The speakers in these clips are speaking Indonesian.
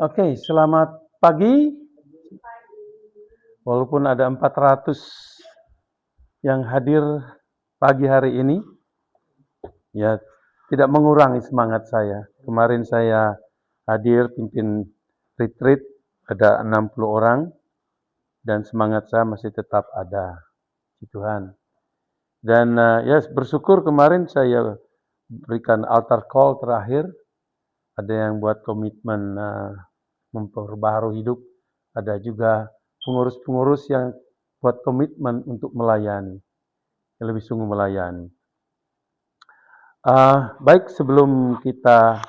Oke, selamat pagi. Walaupun ada 400 yang hadir pagi hari ini, ya tidak mengurangi semangat saya. Kemarin saya hadir pimpin retreat, ada 60 orang, dan semangat saya masih tetap ada. Tuhan. Dan ya bersyukur kemarin saya berikan altar call terakhir, ada yang buat komitmen memperbaharui hidup, ada juga pengurus-pengurus yang buat komitmen untuk melayani, yang lebih sungguh melayani. Baik, sebelum kita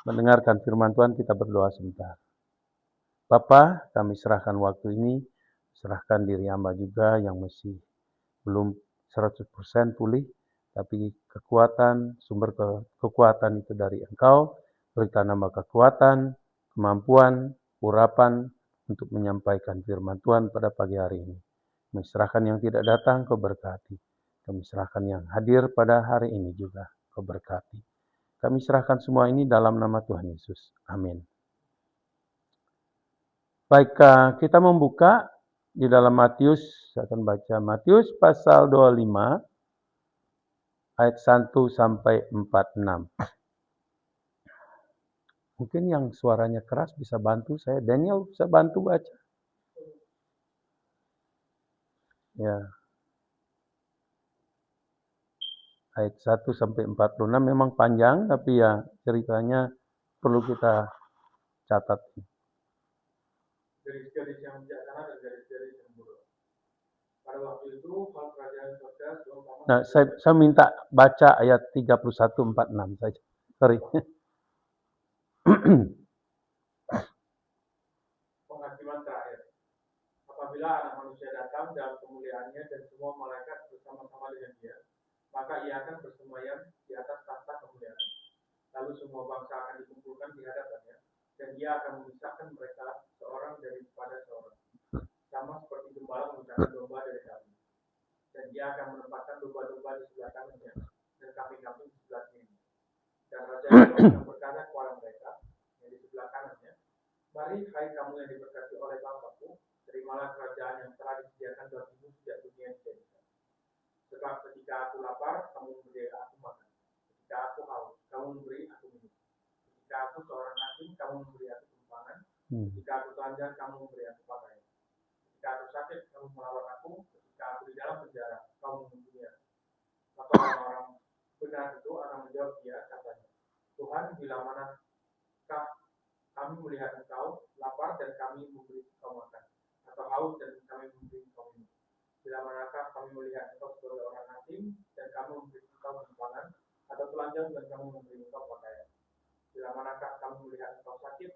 mendengarkan firman Tuhan, kita berdoa sebentar. Bapa, kami serahkan waktu ini, serahkan diri hamba juga yang masih belum 100% pulih, tapi kekuatan, sumber kekuatan itu dari Engkau, berikan nama kekuatan, kemampuan, urapan untuk menyampaikan firman Tuhan pada pagi hari ini. Kami serahkan yang tidak datang, Kau berkati. Kami serahkan yang hadir pada hari ini juga, Kau berkati. Kami serahkan semua ini dalam nama Tuhan Yesus. Amin. Baik, kita membuka di dalam Matius, saya akan baca Matius pasal 25, ayat 1 sampai 46. Mungkin yang suaranya keras bisa bantu saya. Daniel bisa bantu baca? Ya. Ayat 1 sampai 46 memang panjang, tapi ya ceritanya perlu kita catat. Garis-garis yang bijaksana dan garis-garis yang bodoh. Pada waktu itu, hal kerajaan surga seumpama. Nah, saya minta baca ayat 31-46 saja. Sorry. Penghakiman terakhir. Apabila anak manusia datang dalam kemuliaannya dan semua malaikat bersama-sama dengan dia, maka ia akan bersemayam di atas tahta kemuliaan. Lalu semua bangsa akan dikumpulkan di hadapannya, dan dia akan memisahkan mereka seorang daripada seorang, sama seperti gembala memisahkan domba dari kambing. Dan dia akan menempatkan domba-domba di sebelah kanannya dan kambing-kambing di sebelah kiri. Dan raja itu akan berkata kepada mereka yang di sebelah kanannya, mari hai kamu yang diberkati oleh Bapakku, terimalah kerajaan yang telah disediakan bagimu sejak dunia dijadikan. Sebab ketika aku lapar, kamu memberi aku makan. Ketika aku haus, kamu memberi aku minum. Ketika aku seorang asing, kamu memberi aku tumpangan. Ketika aku telanjang, kamu memberi aku pakaian. Ketika aku sakit, kamu merawat aku. Ketika aku di dalam penjara, kamu mengunjungi aku. Maka orang-orang benar itu akan menjawab dia, katanya, Tuhan, bila manakah kami melihat engkau lapar dan kami memberi engkau makan, atau haus dan kami memberi engkau minum? Bila manakah kami melihat engkau sebagai orang asing dan kami memberi engkau tumpangan, atau telanjang dan kami memberi engkau pakaian? Bila manakah kami melihat engkau sakit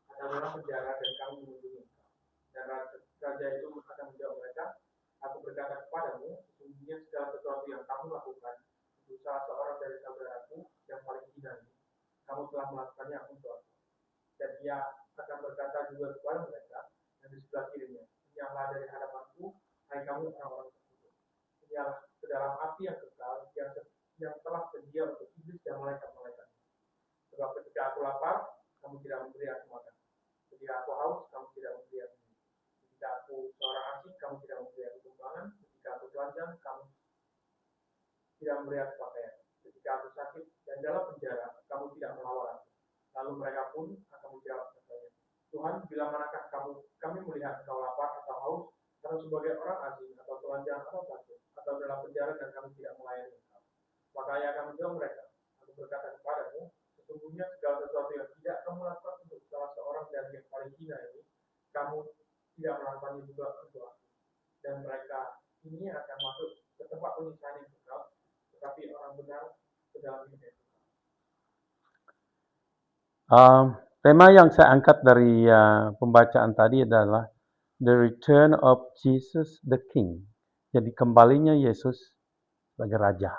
atau dalam penjara dan kami mengunjungi engkau? Dan raja itu akan menjawab mereka, aku berkata kepadamu, sesungguhnya segala sesuatu yang kamu lakukan untuk salah seorang dari saudaraku yang paling hina ini, kamu telah melakukannya untuk aku. Dan ia akan berkata juga kepada mereka yang di sebelah kirinya, Enyahlah dari hadapanku, hai kamu orang-orang terkutuk. Enyahlah ke dalam api yang kekal, yang telah sedia untuk iblis dan malaikat-malaikat. Sebab ketika aku lapar, kamu tidak memberi aku makan. Ketika aku haus, kamu tidak memberi aku minum. Ketika aku seorang asing, kamu tidak memberi aku tumpangan. Ketika aku telanjang, kamu tidak memberi aku pakaian. Ketika aku sakit dan dalam penjara, kamu tidak melawat aku. Lalu mereka pun akan menjawab katanya, Tuhan, bila manakah kami melihat engkau lapar atau haus, atau sebagai orang asing, atau telanjang, atau sakit, atau dalam penjara dan kami tidak melayani engkau? Maka ia akan menjawab mereka, aku berkata kepadamu, sesungguhnya segala sesuatu yang tidak kamu lakukan untuk salah seorang dari yang paling hina ini, kamu tidak melakukannya juga untuk aku. Dan mereka ini akan masuk ke tempat penyiksaan yang kekal, tetapi orang benar ke dalam hidup yang kekal. Tema yang saya angkat dari pembacaan tadi adalah The Return of Jesus the King. Jadi kembalinya Yesus sebagai Raja.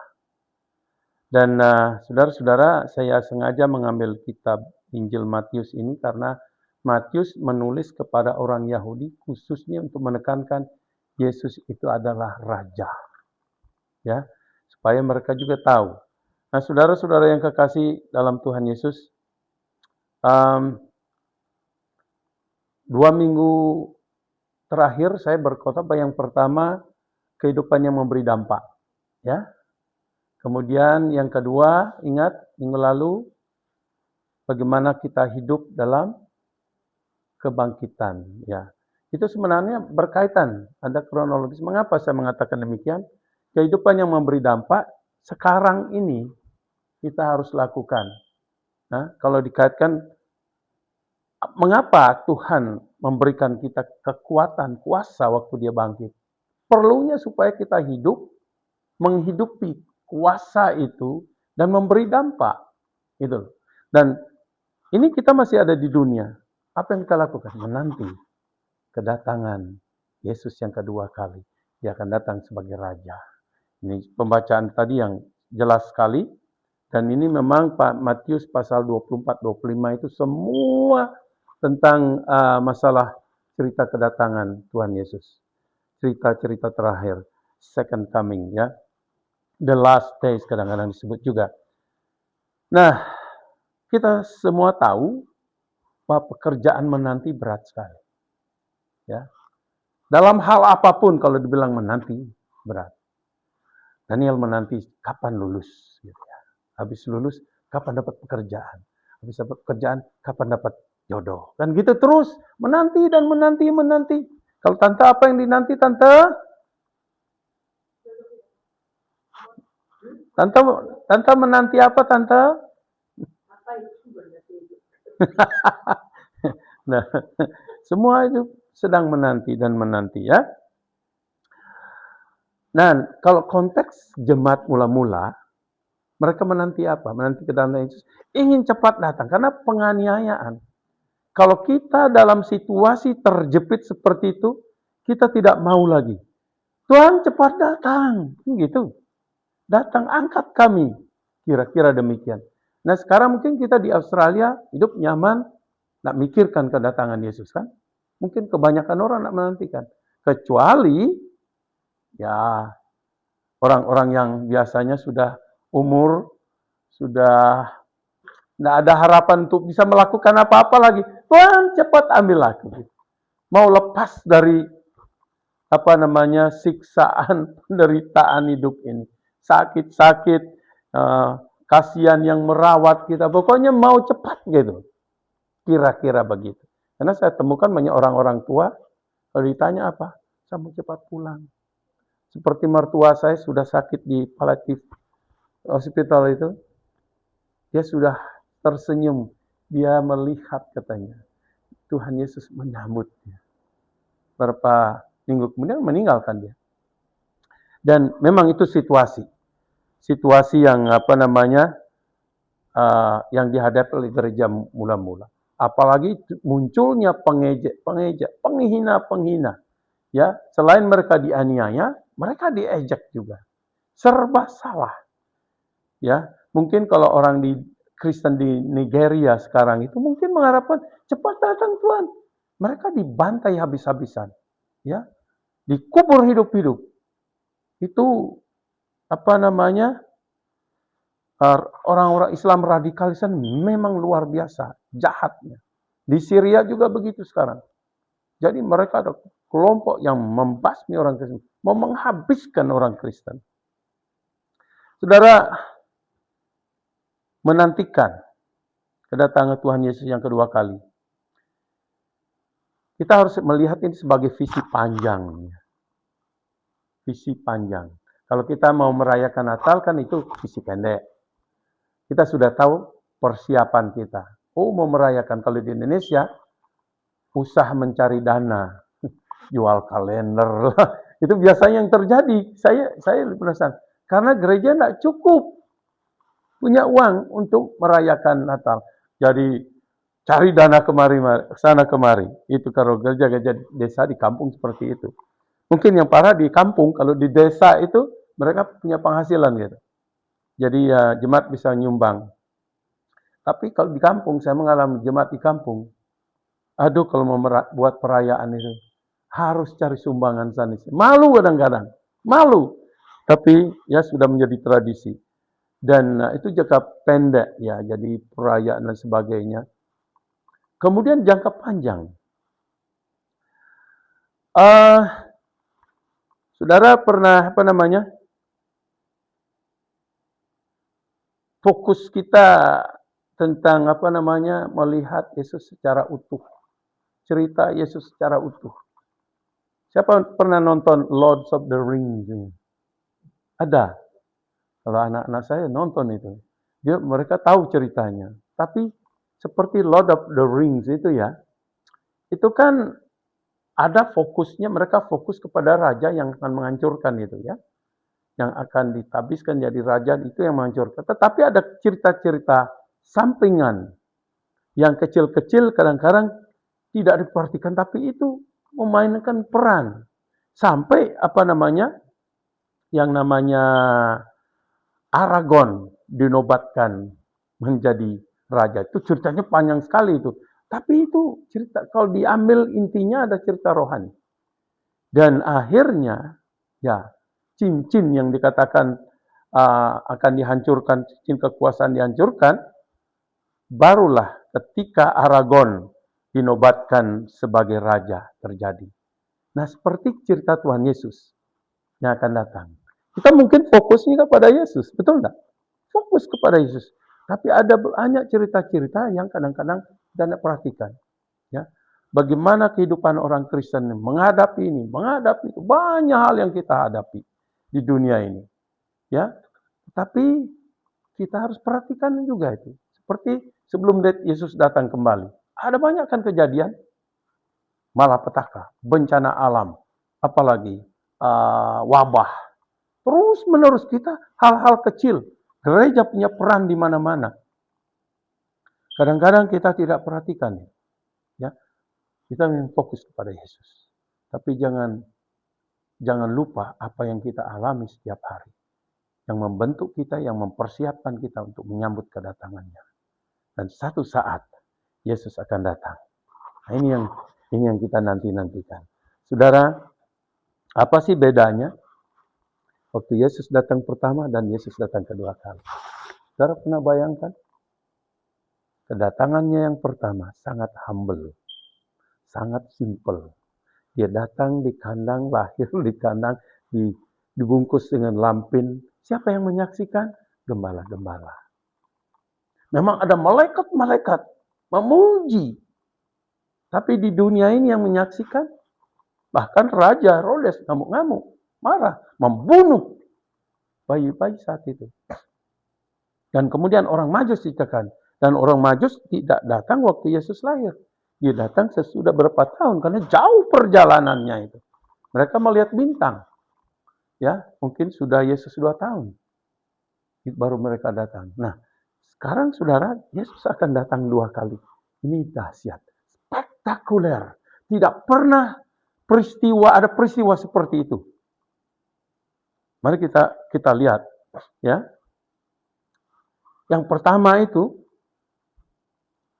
Dan saudara-saudara, saya sengaja mengambil kitab Injil Matius ini karena Matius menulis kepada orang Yahudi khususnya untuk menekankan Yesus itu adalah Raja. Ya, supaya mereka juga tahu. Nah, saudara-saudara yang kekasih dalam Tuhan Yesus, 2 minggu terakhir saya berkhotbah yang pertama kehidupan yang memberi dampak, ya. Kemudian yang kedua, ingat minggu lalu bagaimana kita hidup dalam kebangkitan, ya. Itu sebenarnya berkaitan, ada kronologis. Mengapa saya mengatakan demikian? Kehidupan yang memberi dampak sekarang ini kita harus lakukan. Nah, kalau dikaitkan mengapa Tuhan memberikan kita kekuatan, kuasa waktu Dia bangkit? Perlunya supaya kita hidup, menghidupi kuasa itu dan memberi dampak. Gitu. Dan ini kita masih ada di dunia. Apa yang kita lakukan? Menanti kedatangan Yesus yang kedua kali. Dia akan datang sebagai Raja. Ini pembacaan tadi yang jelas sekali. Dan ini memang Pak Matius pasal 24-25 itu semua tentang masalah cerita kedatangan Tuhan Yesus. Cerita-cerita terakhir. Second coming, ya. The last days kadang-kadang disebut juga. Nah, kita semua tahu bahwa pekerjaan menanti berat sekali. Ya. Dalam hal apapun kalau dibilang menanti berat. Daniel menanti kapan lulus, gitu ya. Habis lulus kapan dapat pekerjaan. Habis dapat pekerjaan kapan dapat jodoh. Dan gitu terus menanti dan menanti. Kalau tante apa yang dinanti tante? Tante menanti apa tante? Nah, semua itu sedang menanti ya. Nah, kalau konteks jemaat mula-mula, mereka menanti apa? Menanti kedatangan Yesus. Ingin cepat datang karena penganiayaan. Kalau kita dalam situasi terjepit seperti itu, kita tidak mau lagi. Tuhan cepat datang, gitu. Datang angkat kami. Kira-kira demikian. Nah, sekarang mungkin kita di Australia hidup nyaman, nak mikirkan kedatangan Yesus kan? Mungkin kebanyakan orang nak menantikan. Kecuali ya orang-orang yang biasanya sudah umur, sudah tidak ada harapan untuk bisa melakukan apa-apa lagi. Tuhan cepat ambil aku. Mau lepas dari siksaan penderitaan hidup ini. Sakit-sakit, kasihan yang merawat kita. Pokoknya mau cepat gitu. Kira-kira begitu. Karena saya temukan banyak orang-orang tua, kalau ditanya apa? Saya mau cepat pulang. Seperti mertua saya sudah sakit di palliative hospital itu. Dia sudah tersenyum. Dia melihat katanya. Tuhan Yesus menyambutnya. Beberapa minggu kemudian meninggalkan dia. Dan memang itu situasi. Situasi yang yang dihadapi oleh gereja mula-mula. Apalagi munculnya pengejek, penghina. Ya, selain mereka dianiaya, mereka diejek juga. Serba salah. Ya, mungkin kalau orang di Kristen di Nigeria sekarang itu mungkin mengharapkan cepat datang Tuhan. Mereka dibantai habis-habisan. Ya, dikubur hidup-hidup. Itu orang-orang Islam radikalisan memang luar biasa, jahatnya. Di Syria juga begitu sekarang. Jadi mereka ada kelompok yang membasmi orang Kristen, mau menghabiskan orang Kristen. Saudara, menantikan kedatangan Tuhan Yesus yang kedua kali. Kita harus melihat ini sebagai visi panjang. Visi panjang. Kalau kita mau merayakan Natal kan itu visi pendek. Kita sudah tahu persiapan kita. Oh, mau merayakan kalau di Indonesia, usaha mencari dana, jual kalender. Itu biasanya yang terjadi. Saya penasaran. Karena gereja tidak cukup punya uang untuk merayakan Natal. Jadi cari dana sana kemari. Itu kalau gereja desa di kampung seperti itu. Mungkin yang parah di kampung, kalau di desa itu mereka punya penghasilan gitu. Jadi ya jemaat bisa nyumbang. Tapi kalau di kampung, saya mengalami jemaat di kampung. Aduh kalau mau buat perayaan itu, harus cari sumbangan sana. Malu kadang-kadang. Malu. Tapi ya sudah menjadi tradisi. Dan itu jangka pendek ya, jadi perayaan dan sebagainya. Kemudian jangka panjang. Saudara pernah fokus kita tentang melihat Yesus secara utuh, cerita Yesus secara utuh. Siapa pernah nonton Lords of the Rings? Ada. Kalau anak-anak saya nonton itu, mereka tahu ceritanya. Tapi seperti Lord of the Rings itu ya, itu kan ada fokusnya, mereka fokus kepada raja yang akan menghancurkan itu ya. Yang akan ditabiskan jadi raja itu yang menghancurkan. Tetapi ada cerita-cerita sampingan yang kecil-kecil kadang-kadang tidak diperhatikan, tapi itu memainkan peran. Sampai yang namanya Aragorn dinobatkan menjadi raja. Itu ceritanya panjang sekali itu. Tapi itu cerita, kalau diambil intinya ada cerita rohani. Dan akhirnya, ya, cincin yang dikatakan akan dihancurkan, cincin kekuasaan dihancurkan, barulah ketika Aragorn dinobatkan sebagai raja terjadi. Nah, seperti cerita Tuhan Yesus yang akan datang. Kita mungkin fokusnya kepada Yesus, betul enggak? Fokus kepada Yesus. Tapi ada banyak cerita-cerita yang kadang-kadang kita tidak perhatikan. Ya, bagaimana kehidupan orang Kristen menghadapi ini, menghadapi itu. Banyak hal yang kita hadapi di dunia ini. Ya, tapi kita harus perhatikan juga itu. Seperti sebelum Yesus datang kembali. Ada banyak kan kejadian, malapetaka, bencana alam, apalagi wabah. Terus menerus kita hal-hal kecil. Gereja punya peran di mana-mana. Kadang-kadang kita tidak perhatikan. Ya, kita memang fokus kepada Yesus. Tapi jangan lupa apa yang kita alami setiap hari. Yang membentuk kita, yang mempersiapkan kita untuk menyambut kedatangannya. Dan satu saat Yesus akan datang. Nah, ini yang kita nanti-nantikan. Saudara, apa sih bedanya waktu Yesus datang pertama dan Yesus datang kedua kali? Saudara pernah bayangkan? Kedatangannya yang pertama sangat humble, sangat simple. Dia datang di kandang, lahir di kandang, dibungkus dengan lampin. Siapa yang menyaksikan? Gembala-gembala. Memang ada malaikat-malaikat memuji. Tapi di dunia ini yang menyaksikan, bahkan Raja Herodes ngamuk-ngamuk, marah, membunuh bayi-bayi saat itu. Dan kemudian orang Majus ditekan. Dan orang Majus tidak datang waktu Yesus lahir. Dia datang sesudah berapa tahun, karena jauh perjalanannya itu. Mereka melihat bintang. Ya, mungkin sudah Yesus 2 tahun. Baru mereka datang. Nah, sekarang saudara, Yesus akan datang 2 kali. Ini dahsyat. Spektakuler. Tidak pernah ada peristiwa seperti itu. Mari kita lihat. Ya. Yang pertama itu,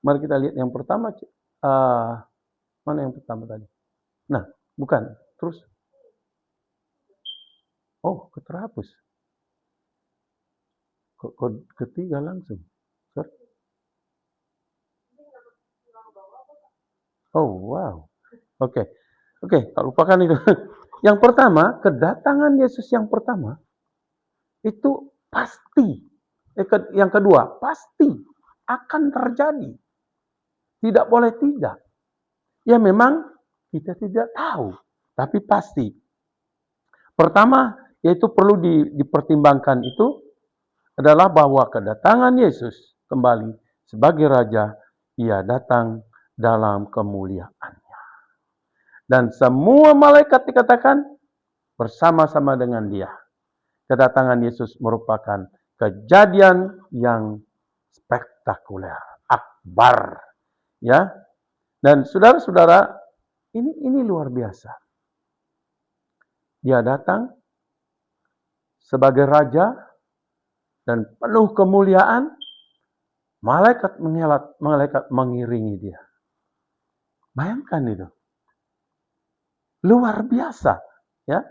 mari kita lihat yang pertama. Mana yang pertama tadi? Nah, bukan. Terus. Oh, keterhapus. Ketiga langsung. Sorry. Oh, wow. Oke, tak lupakan itu. Yang pertama, kedatangan Yesus yang pertama, itu pasti. Yang kedua, pasti akan terjadi. Tidak boleh tidak. Ya memang kita tidak tahu, tapi pasti. Pertama, yaitu perlu dipertimbangkan itu adalah bahwa kedatangan Yesus kembali sebagai Raja, Ia datang dalam kemuliaannya. Dan semua malaikat dikatakan bersama-sama dengan Dia. Kedatangan Yesus merupakan kejadian yang spektakuler, akbar. Ya. Dan saudara-saudara, ini luar biasa. Dia datang sebagai Raja dan penuh kemuliaan, malaikat mengiringi Dia. Bayangkan itu. Luar biasa, ya.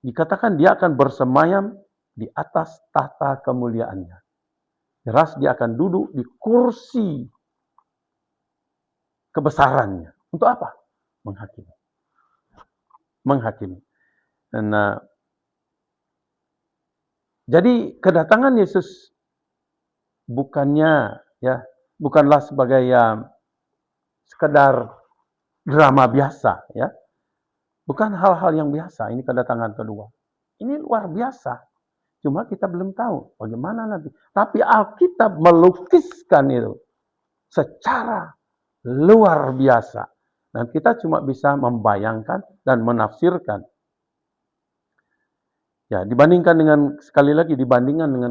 Dikatakan Dia akan bersemayam di atas tahta kemuliaannya. Jelas Dia akan duduk di kursi kebesarannya. Untuk apa? menghakimi. Menghakimi. Dan, jadi kedatangan Yesus bukanlah sebagai sekedar drama biasa, ya. Bukan hal-hal yang biasa, ini kedatangan kedua. Ini luar biasa. Cuma kita belum tahu bagaimana nanti. Tapi Alkitab melukiskan itu secara luar biasa. Dan kita cuma bisa membayangkan dan menafsirkan. Ya, dibandingkan dengan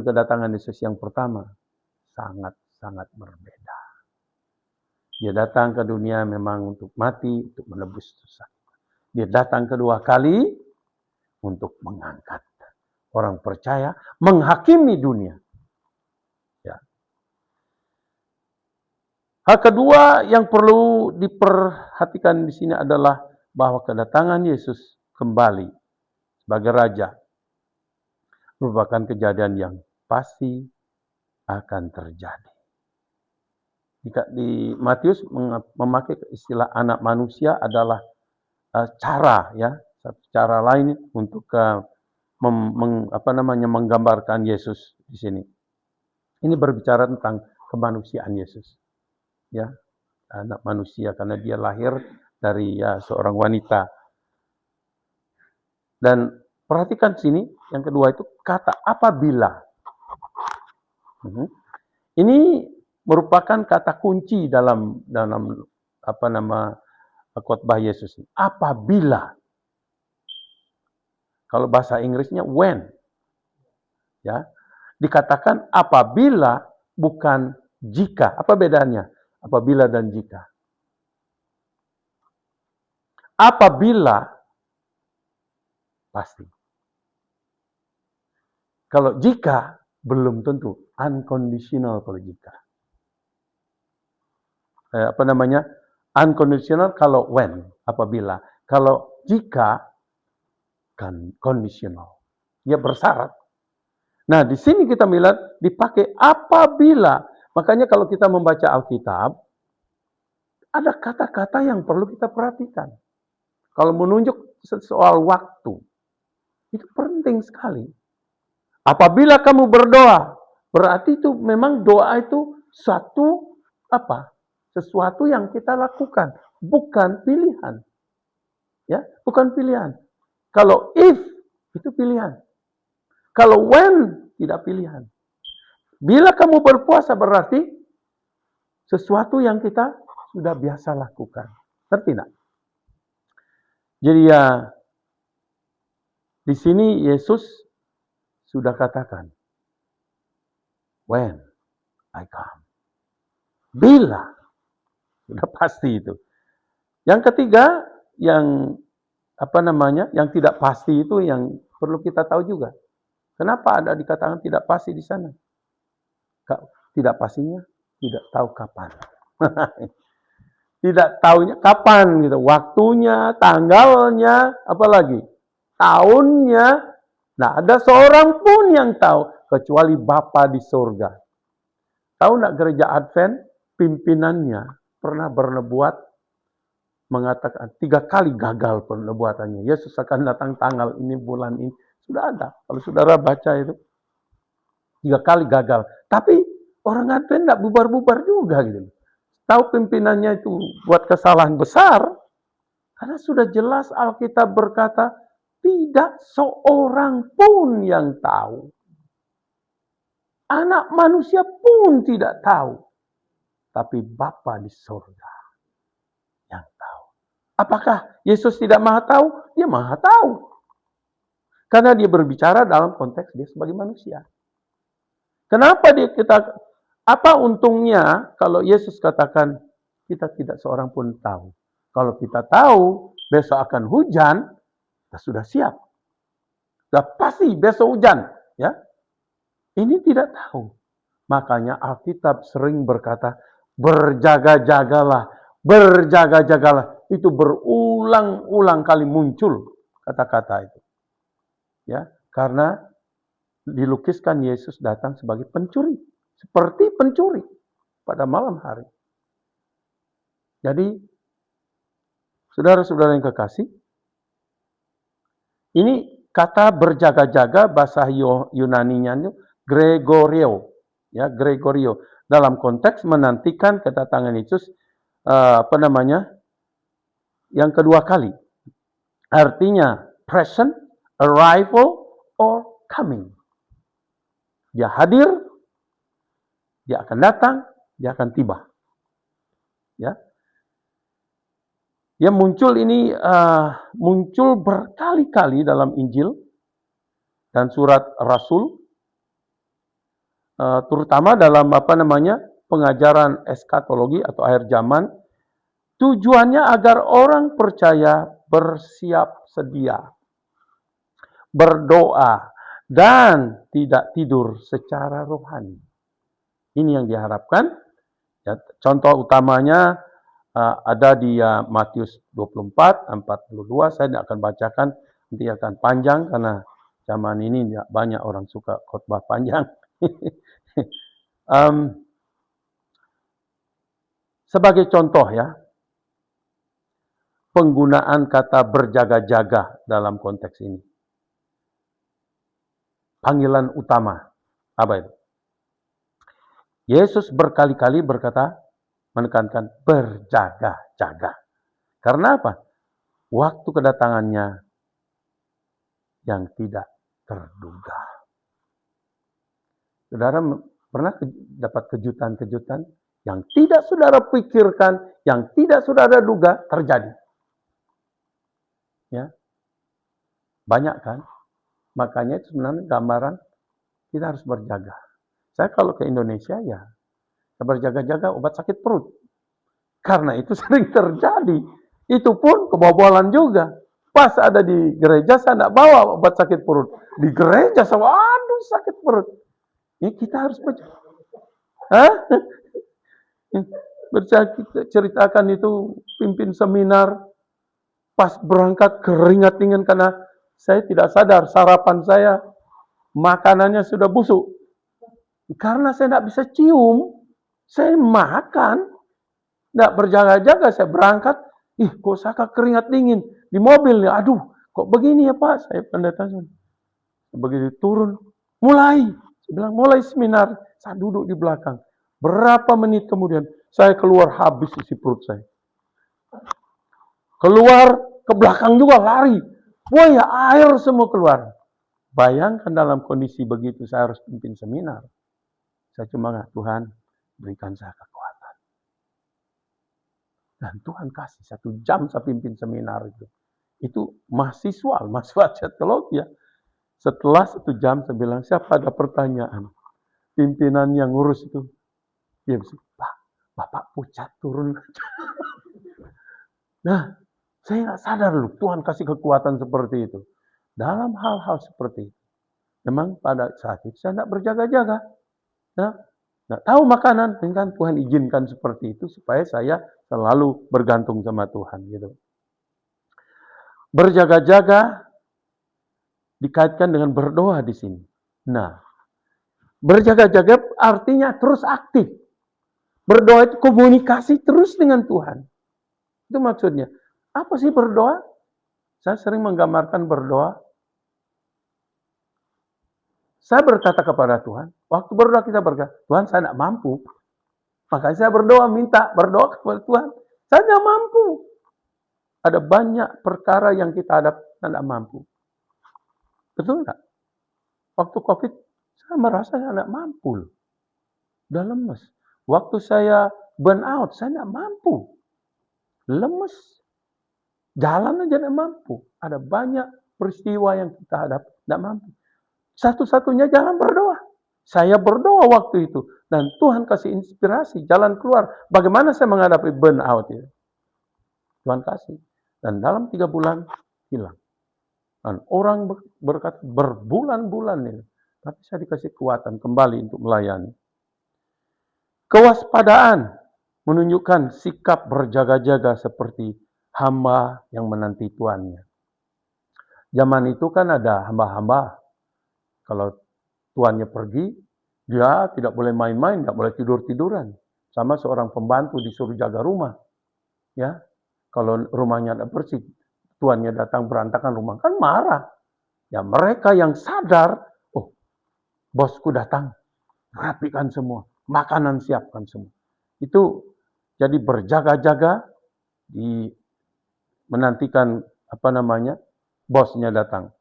kedatangan Yesus yang pertama, sangat-sangat berbeda. Dia datang ke dunia memang untuk mati, untuk menebus dosa. Dia datang kedua kali untuk mengangkat orang percaya, menghakimi dunia. Ya. Hal kedua yang perlu diperhatikan di sini adalah bahwa kedatangan Yesus kembali sebagai Raja merupakan kejadian yang pasti akan terjadi. Di Matius memakai istilah anak manusia adalah satu cara lain untuk menggambarkan Yesus di sini. Ini berbicara tentang kemanusiaan Yesus, ya, anak manusia karena dia lahir dari seorang wanita. Dan perhatikan sini yang kedua itu kata apabila. Ini merupakan kata kunci dalam khotbah Yesus. Apabila. Kalau bahasa Inggrisnya when. Ya. Dikatakan apabila bukan jika. Apa bedanya? Apabila dan jika. Apabila pasti. Kalau jika belum tentu, unconditional kalau jika. Unconditional kalau when, apabila. Kalau jika kan conditional. Dia bersyarat. Nah, di sini kita melihat dipakai apabila. Makanya kalau kita membaca Alkitab, ada kata-kata yang perlu kita perhatikan. Kalau menunjuk soal waktu, itu penting sekali. Apabila kamu berdoa, berarti itu memang doa itu sesuatu yang kita lakukan, bukan pilihan. Ya, bukan pilihan. Kalau if itu pilihan. Kalau when tidak pilihan. Bila kamu berpuasa berarti sesuatu yang kita sudah biasa lakukan. Ngerti tidak? Jadi di sini Yesus sudah katakan, when I come. Bila. Sudah pasti itu. Yang ketiga, yang tidak pasti itu yang perlu kita tahu juga. Kenapa ada dikatakan tidak pasti di sana? Tidak pastinya, tidak tahu kapan. Tidak tahunya kapan gitu, waktunya, tanggalnya, apalagi tahunnya. Nah, ada seorang pun yang tahu kecuali Bapa di surga. Tahu enggak gereja Advent pimpinannya pernah bernubuat mengatakan 3 kali gagal pernubuatannya. Yesus akan datang tanggal ini, bulan ini. Sudah ada. Kalau saudara baca itu 3 kali gagal. Tapi orang Advent enggak bubar-bubar juga gitu. Tahu pimpinannya itu buat kesalahan besar. Karena sudah jelas Alkitab berkata, tidak seorang pun yang tahu. Anak manusia pun tidak tahu. Tapi Bapa di surga yang tahu. Apakah Yesus tidak maha tahu? Dia maha tahu. Karena dia berbicara dalam konteks dia sebagai manusia. Kenapa apa untungnya kalau Yesus katakan kita tidak seorang pun tahu. Kalau kita tahu besok akan hujan, kita sudah siap. Sudah pasti besok hujan, ya. Ini tidak tahu. Makanya Alkitab sering berkata, berjaga-jagalah, berjaga-jagalah. Itu berulang-ulang kali muncul kata-kata itu. Ya, karena dilukiskan Yesus datang sebagai pencuri. Seperti pencuri pada malam hari. Jadi, Saudara-saudara yang kekasih, ini kata berjaga-jaga bahasa Yunaninya itu Gregorio, ya Gregorio. Dalam konteks menantikan kedatangan Yesus, yang kedua kali. Artinya present, arrival, or coming. Dia hadir, dia akan datang, dia akan tiba. Ya, yang muncul ini muncul berkali-kali dalam Injil dan surat Rasul, terutama dalam pengajaran eskatologi atau akhir zaman. Tujuannya agar orang percaya bersiap sedia, berdoa, dan tidak tidur secara rohani. Ini yang diharapkan. Ya, contoh utamanya ada di Matius 24, 42. Saya tidak akan bacakan, nanti akan panjang karena zaman ini banyak orang suka khotbah panjang. Sebagai contoh ya, penggunaan kata berjaga-jaga dalam konteks ini. Panggilan utama. Apa itu? Yesus berkali-kali berkata, menekankan berjaga-jaga. Karena apa? Waktu kedatangannya yang tidak terduga. Saudara pernah dapat kejutan-kejutan yang tidak saudara pikirkan, yang tidak saudara duga terjadi. Ya, banyak kan? Makanya itu sebenarnya gambaran kita harus berjaga. Saya kalau ke Indonesia ya, saya berjaga-jaga obat sakit perut. Karena itu sering terjadi. Itu pun kebobolan juga. Pas ada di gereja saya tidak bawa obat sakit perut. Di gereja saya, aduh sakit perut. Ini kita harus berjaga. Ceritakan itu pimpin seminar. Pas berangkat keringat dingin karena saya tidak sadar sarapan saya makanannya sudah busuk. Karena saya tidak bisa cium, saya makan, tidak berjaga-jaga, saya berangkat, kok saya keringat dingin di mobil nih, aduh, kok begini ya Pak? Saya pendeta. Begitu turun, mulai, saya bilang mulai seminar, saya duduk di belakang. Berapa menit kemudian saya keluar habis isi perut saya. Keluar ke belakang juga lari. Wah ya air semua keluar. Bayangkan dalam kondisi begitu saya harus pimpin seminar. Saya cuma Tuhan berikan saya kekuatan. Dan Tuhan kasih 1 jam saya pimpin seminar itu. Itu mahasiswa teologi ya. Setelah 1 jam saya bilang, siapa ada pertanyaan? Pimpinan yang ngurus itu. Dia bilang, Pak, Bapak pucat turun. Nah, saya nggak sadar loh, Tuhan kasih kekuatan seperti itu. Dalam hal-hal seperti itu. Memang pada saat itu saya tidak berjaga-jaga. Nah, nggak tahu makanan, kan Tuhan izinkan seperti itu supaya saya selalu bergantung sama Tuhan gitu. Berjaga-jaga dikaitkan dengan berdoa di sini. Nah, berjaga-jaga artinya terus aktif. Berdoa itu komunikasi terus dengan Tuhan. Itu maksudnya. Apa sih berdoa? Saya sering menggambarkan berdoa. Saya berkata kepada Tuhan, waktu berdoa kita berkata, Tuhan saya tidak mampu. Makanya saya berdoa kepada Tuhan. Saya tidak mampu. Ada banyak perkara yang kita hadapi tidak mampu. Betul enggak? Waktu COVID, saya merasa saya tidak mampu. Udah lemes. Waktu saya burn out, saya tidak mampu. Lemes. Jalan aja tidak mampu. Ada banyak peristiwa yang kita hadapi tidak mampu. Satu-satunya jalan berdoa. Saya berdoa waktu itu. Dan Tuhan kasih inspirasi, jalan keluar. Bagaimana saya menghadapi burnout ya? Tuhan kasih. Dan dalam 3 bulan, hilang. Dan orang berkata, berbulan-bulan ini. Tapi saya dikasih kekuatan kembali untuk melayani. Kewaspadaan menunjukkan sikap berjaga-jaga seperti hamba yang menanti tuannya. Zaman itu kan ada hamba-hamba. Kalau tuannya pergi, dia tidak boleh main-main, tidak boleh tidur-tiduran. Sama seorang pembantu disuruh jaga rumah. Ya, Kalau rumahnya tidak bersih, tuannya datang berantakan rumah, kan marah. Ya mereka yang sadar, oh bosku datang, rapikan semua, makanan siapkan semua. Itu jadi berjaga-jaga di menantikan bosnya datang.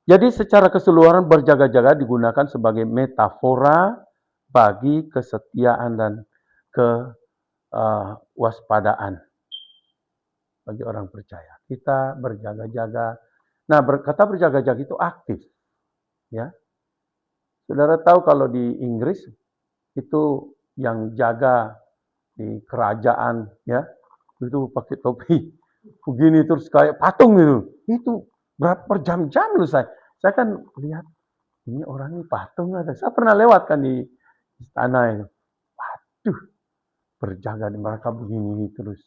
Jadi secara keseluruhan berjaga-jaga digunakan sebagai metafora bagi kesetiaan dan kewaspadaan bagi orang percaya. Kita berjaga-jaga. Nah, kata berjaga-jaga itu aktif, ya. Saudara tahu kalau di Inggris itu yang jaga di kerajaan, ya, itu pakai topi begini terus kayak patung gitu. Itu berapa jam-jam loh saya. Saya kan lihat ini orang ini patung ada. Saya pernah lewat kan di istana itu. Waduh, berjaga di mereka begini terus.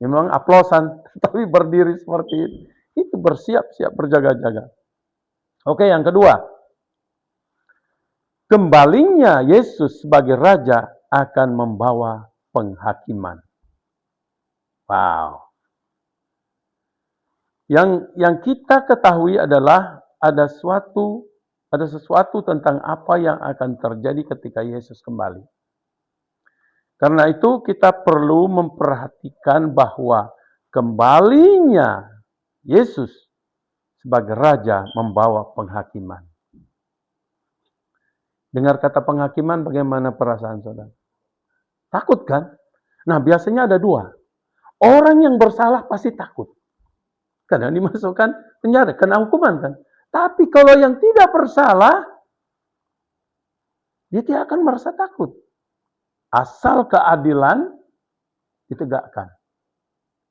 Memang aplosan, tapi berdiri seperti itu. Itu bersiap-siap berjaga-jaga. Oke, yang kedua. Kembalinya Yesus sebagai Raja akan membawa penghakiman. Wow. Yang kita ketahui adalah ada sesuatu tentang apa yang akan terjadi ketika Yesus kembali. Karena itu kita perlu memperhatikan bahwa kembalinya Yesus sebagai Raja membawa penghakiman. Dengar kata penghakiman, bagaimana perasaan saudara? Takut kan? Nah, biasanya ada dua. Orang yang bersalah pasti takut. Karena dimasukkan penjara, kena hukuman kan. Tapi kalau yang tidak bersalah, dia tidak akan merasa takut. Asal keadilan ditegakkan.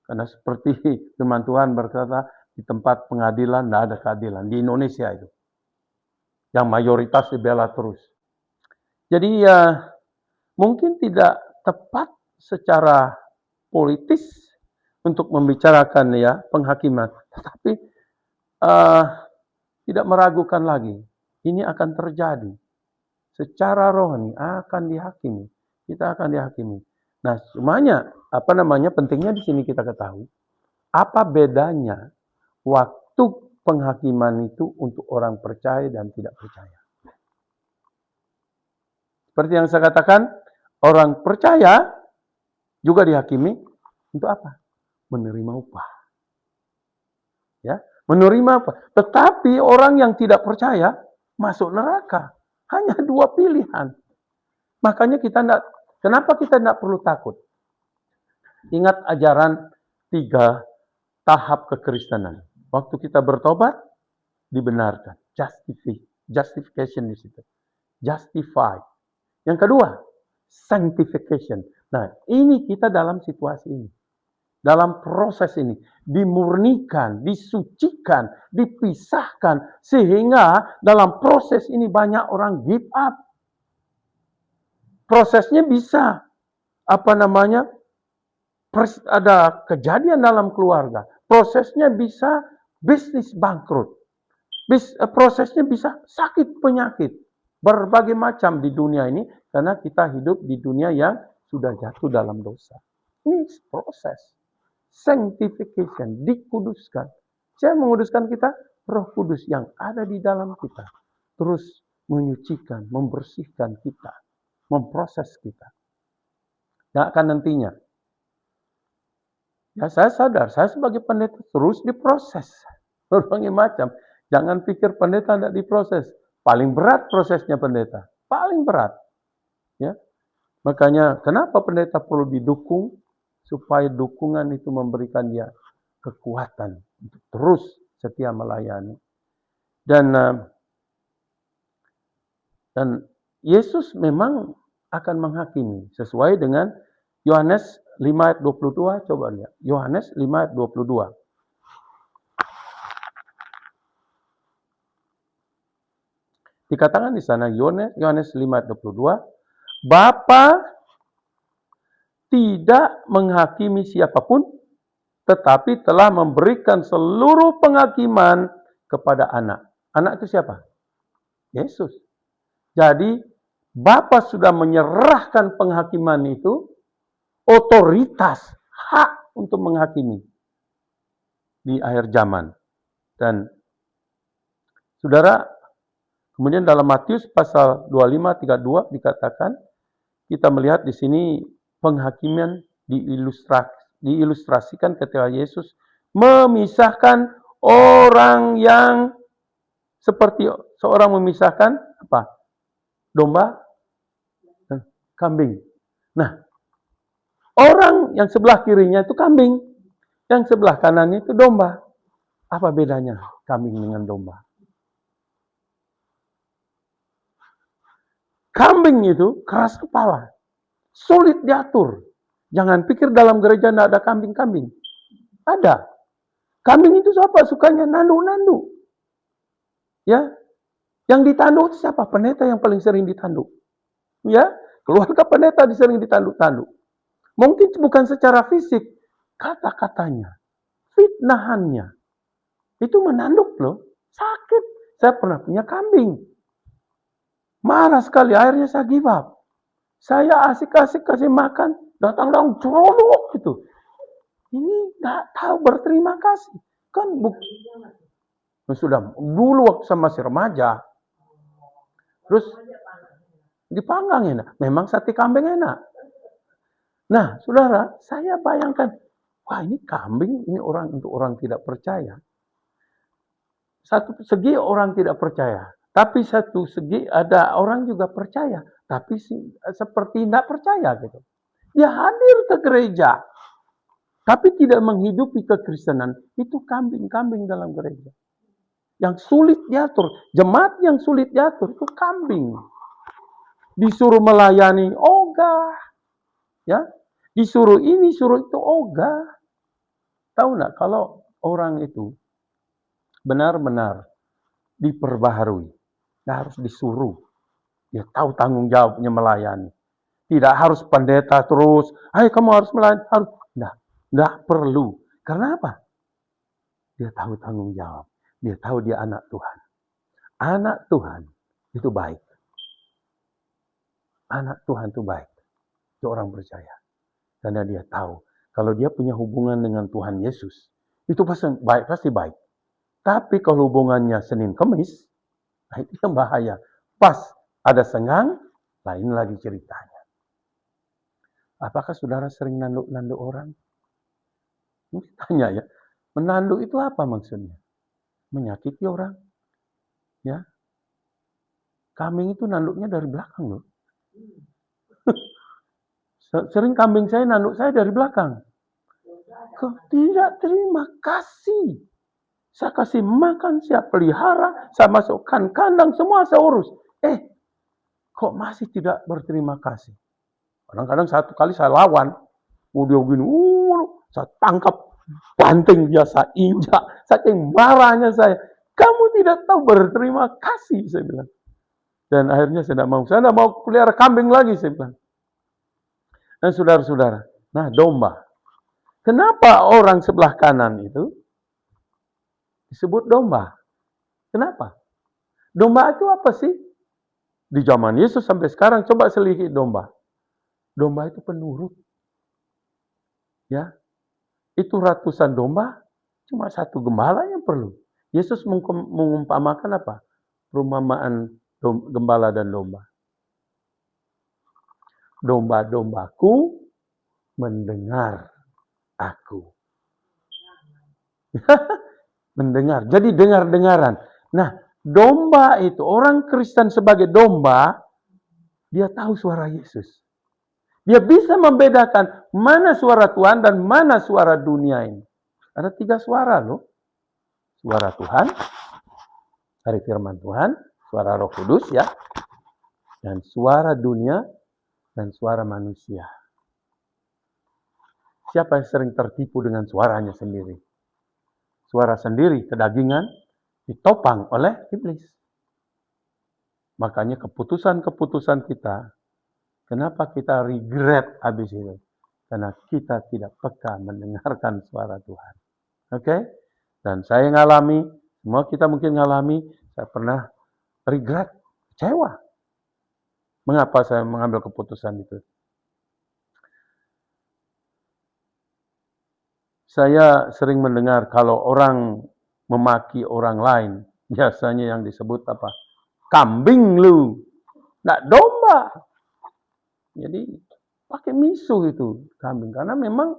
Karena seperti firman Tuhan berkata, di tempat pengadilan tidak ada keadilan. Di Indonesia itu. Yang mayoritas dibela terus. Jadi ya mungkin tidak tepat secara politis untuk membicarakan ya penghakiman. Tetapi tidak meragukan lagi. Ini akan terjadi. Secara rohani akan dihakimi. Kita akan dihakimi. Nah, semuanya pentingnya di sini kita ketahui. Apa bedanya waktu penghakiman itu untuk orang percaya dan tidak percaya? Seperti yang saya katakan, orang percaya juga dihakimi untuk apa? Menerima upah. Ya, menerima upah. Tetapi orang yang tidak percaya masuk neraka. Hanya dua pilihan. Makanya kenapa kita tidak perlu takut? Ingat ajaran 3 tahap kekristenan. Waktu kita bertobat, dibenarkan. Justification di situ. Justified. Yang kedua, sanctification. Nah, ini kita dalam situasi ini. Dalam proses ini. Dimurnikan, disucikan, dipisahkan. Sehingga dalam proses ini banyak orang give up. Prosesnya bisa, ada kejadian dalam keluarga. Prosesnya bisa bisnis bangkrut. Prosesnya bisa sakit penyakit. Berbagai macam di dunia ini, karena kita hidup di dunia yang sudah jatuh dalam dosa. Ini proses. Sanctification, dikuduskan. Siapa menguduskan kita? Roh Kudus yang ada di dalam kita. Terus menyucikan, membersihkan kita. Memproses kita. Nah, akan nantinya. Ya, saya sadar, saya sebagai pendeta terus diproses. Berbagai macam. Jangan pikir pendeta tidak diproses. Paling berat prosesnya pendeta. Paling berat. Ya. Makanya kenapa pendeta perlu didukung? Supaya dukungan itu memberikan dia kekuatan. Untuk terus setia melayani. Dan Yesus memang akan menghakimi. Sesuai dengan Yohanes 5 ayat 22. Coba lihat. Yohanes 5 ayat 22. Dikatakan di sana Yohanes 5 ayat 22, Bapa tidak menghakimi siapapun, tetapi telah memberikan seluruh penghakiman kepada anak. Anak itu siapa? Yesus. Jadi Bapa sudah menyerahkan penghakiman itu, otoritas, hak untuk menghakimi di akhir zaman. Dan saudara, kemudian dalam Matius pasal 25:32 dikatakan, kita melihat di sini penghakiman diilustrasikan ketika Yesus memisahkan orang yang seperti seorang memisahkan apa? Domba dan kambing. Nah, orang yang sebelah kirinya itu kambing, yang sebelah kanannya itu domba. Apa bedanya kambing dengan domba? Kambing itu keras kepala, sulit diatur. Jangan pikir dalam gereja tidak ada kambing-kambing. Ada. Kambing itu siapa? Sukanya nanduk-nanduk. Ya, yang ditanduk siapa? Pendeta yang paling sering ditanduk. Ya, keluarga pendeta sering ditanduk-tanduk. Mungkin bukan secara fisik, kata-katanya, fitnahannya. Itu menanduk loh, sakit. Saya pernah punya kambing. Marah sekali, akhirnya saya give up. Saya asik-asik kasih makan, datang-datang cerolok gitu. Ini nggak tahu berterima kasih. Kan sudah dulu waktu saya masih remaja. Terus dipanggang enak. Memang sate kambing enak. Nah, saudara, saya bayangkan, wah ini kambing, ini orang untuk orang tidak percaya. Satu segi orang tidak percaya, tapi satu segi ada orang juga percaya, tapi seperti tidak percaya gitu. Dia hadir ke gereja, tapi tidak menghidupi kekristenan. Itu kambing-kambing dalam gereja. Yang sulit diatur, jemaat yang sulit diatur itu kambing. Disuruh melayani ogah, ya, disuruh ini, suruh itu ogah. Tahu nggak kalau orang itu benar-benar diperbaharui, nggak harus disuruh, dia tahu tanggung jawabnya melayani. Tidak harus pendeta terus, ayo kamu harus melayani, harus, nggak perlu. Karena apa? Dia tahu tanggung jawab, dia tahu dia anak Tuhan. Anak Tuhan itu baik. Anak Tuhan itu baik. Itu orang percaya. Karena dia tahu, kalau dia punya hubungan dengan Tuhan Yesus, itu pasti baik. Tapi kalau hubungannya Senin Kemis, nah itu yang bahaya. Pas ada senggang, lain lagi ceritanya. Apakah saudara sering nanduk-nanduk orang? Mungkin tanya ya, menanduk itu apa maksudnya? Menyakiti orang. Ya, kambing itu nanduknya dari belakang loh. Sering kambing saya nanduk saya dari belakang. Tidak terima kasih. Saya kasih makan, saya pelihara, saya masukkan kandang, semua saya urus. Kok masih tidak berterima kasih? Kadang-kadang satu kali saya lawan. Dia begini, saya tangkap, banting dia, saya injak. Saking marahnya saya. Kamu tidak tahu berterima kasih, saya bilang. Dan akhirnya saya tidak mau pelihara kambing lagi, saya bilang. Dan saudara-saudara, nah domba. Kenapa orang sebelah kanan itu disebut domba? Kenapa? Domba itu apa sih? Di zaman Yesus sampai sekarang, coba selidiki domba. Domba itu penurut. Ya, itu ratusan domba, cuma satu gembala yang perlu. Yesus mengumpamakan apa? Perumpamaan gembala dan domba. Domba-dombaku mendengar aku. Mendengar. Jadi dengar-dengaran. Nah, domba itu, orang Kristen sebagai domba, dia tahu suara Yesus. Dia bisa membedakan mana suara Tuhan dan mana suara dunia ini. Ada 3 suara loh. Suara Tuhan, dari firman Tuhan, suara Roh Kudus ya, dan suara dunia, dan suara manusia. Siapa yang sering tertipu dengan suaranya sendiri? Suara sendiri, kedagingan, ditopang oleh iblis. Makanya keputusan-keputusan kita, kenapa kita regret habis itu? Karena kita tidak peka mendengarkan suara Tuhan. Oke? Dan saya ngalami, semua kita mungkin ngalami, saya pernah regret, kecewa. Mengapa saya mengambil keputusan itu? Saya sering mendengar kalau orang memaki orang lain, biasanya yang disebut apa? Kambing lu, nggak domba. Jadi pakai misu itu kambing, karena memang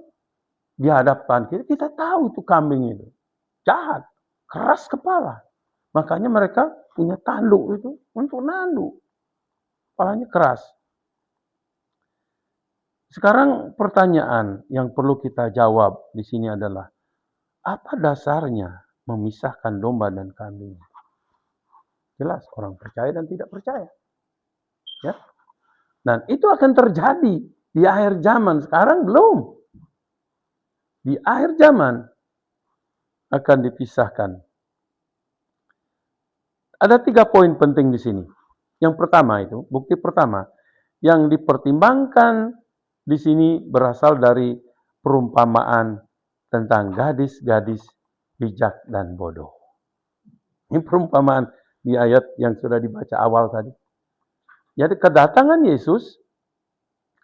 di hadapan kita tahu itu kambing itu jahat, keras kepala. Makanya mereka punya tanduk itu untuk nanduk. Kepalanya keras. Sekarang pertanyaan yang perlu kita jawab di sini adalah, apa dasarnya memisahkan domba dan kambing? Jelas orang percaya dan tidak percaya. Ya. Dan itu akan terjadi di akhir zaman. Sekarang belum. Di akhir zaman akan dipisahkan. Ada 3 poin penting di sini. Yang pertama itu, bukti pertama, yang dipertimbangkan di sini berasal dari perumpamaan tentang gadis-gadis bijak dan bodoh. Ini perumpamaan di ayat yang sudah dibaca awal tadi. Jadi kedatangan Yesus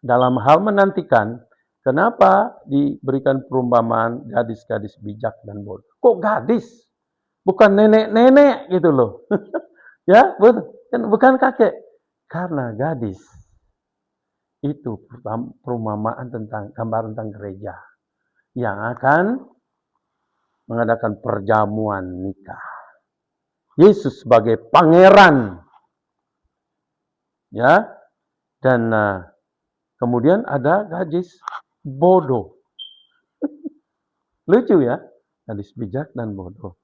dalam hal menantikan, kenapa diberikan perumpamaan gadis-gadis bijak dan bodoh? Kok gadis? Bukan nenek-nenek gitu loh. Ya, bukan kakek. Karena gadis itu perumpamaan tentang gambar tentang gereja yang akan mengadakan perjamuan nikah. Yesus sebagai pangeran, ya, dan kemudian ada gadis bodoh. Lucu ya, gadis bijak dan bodoh.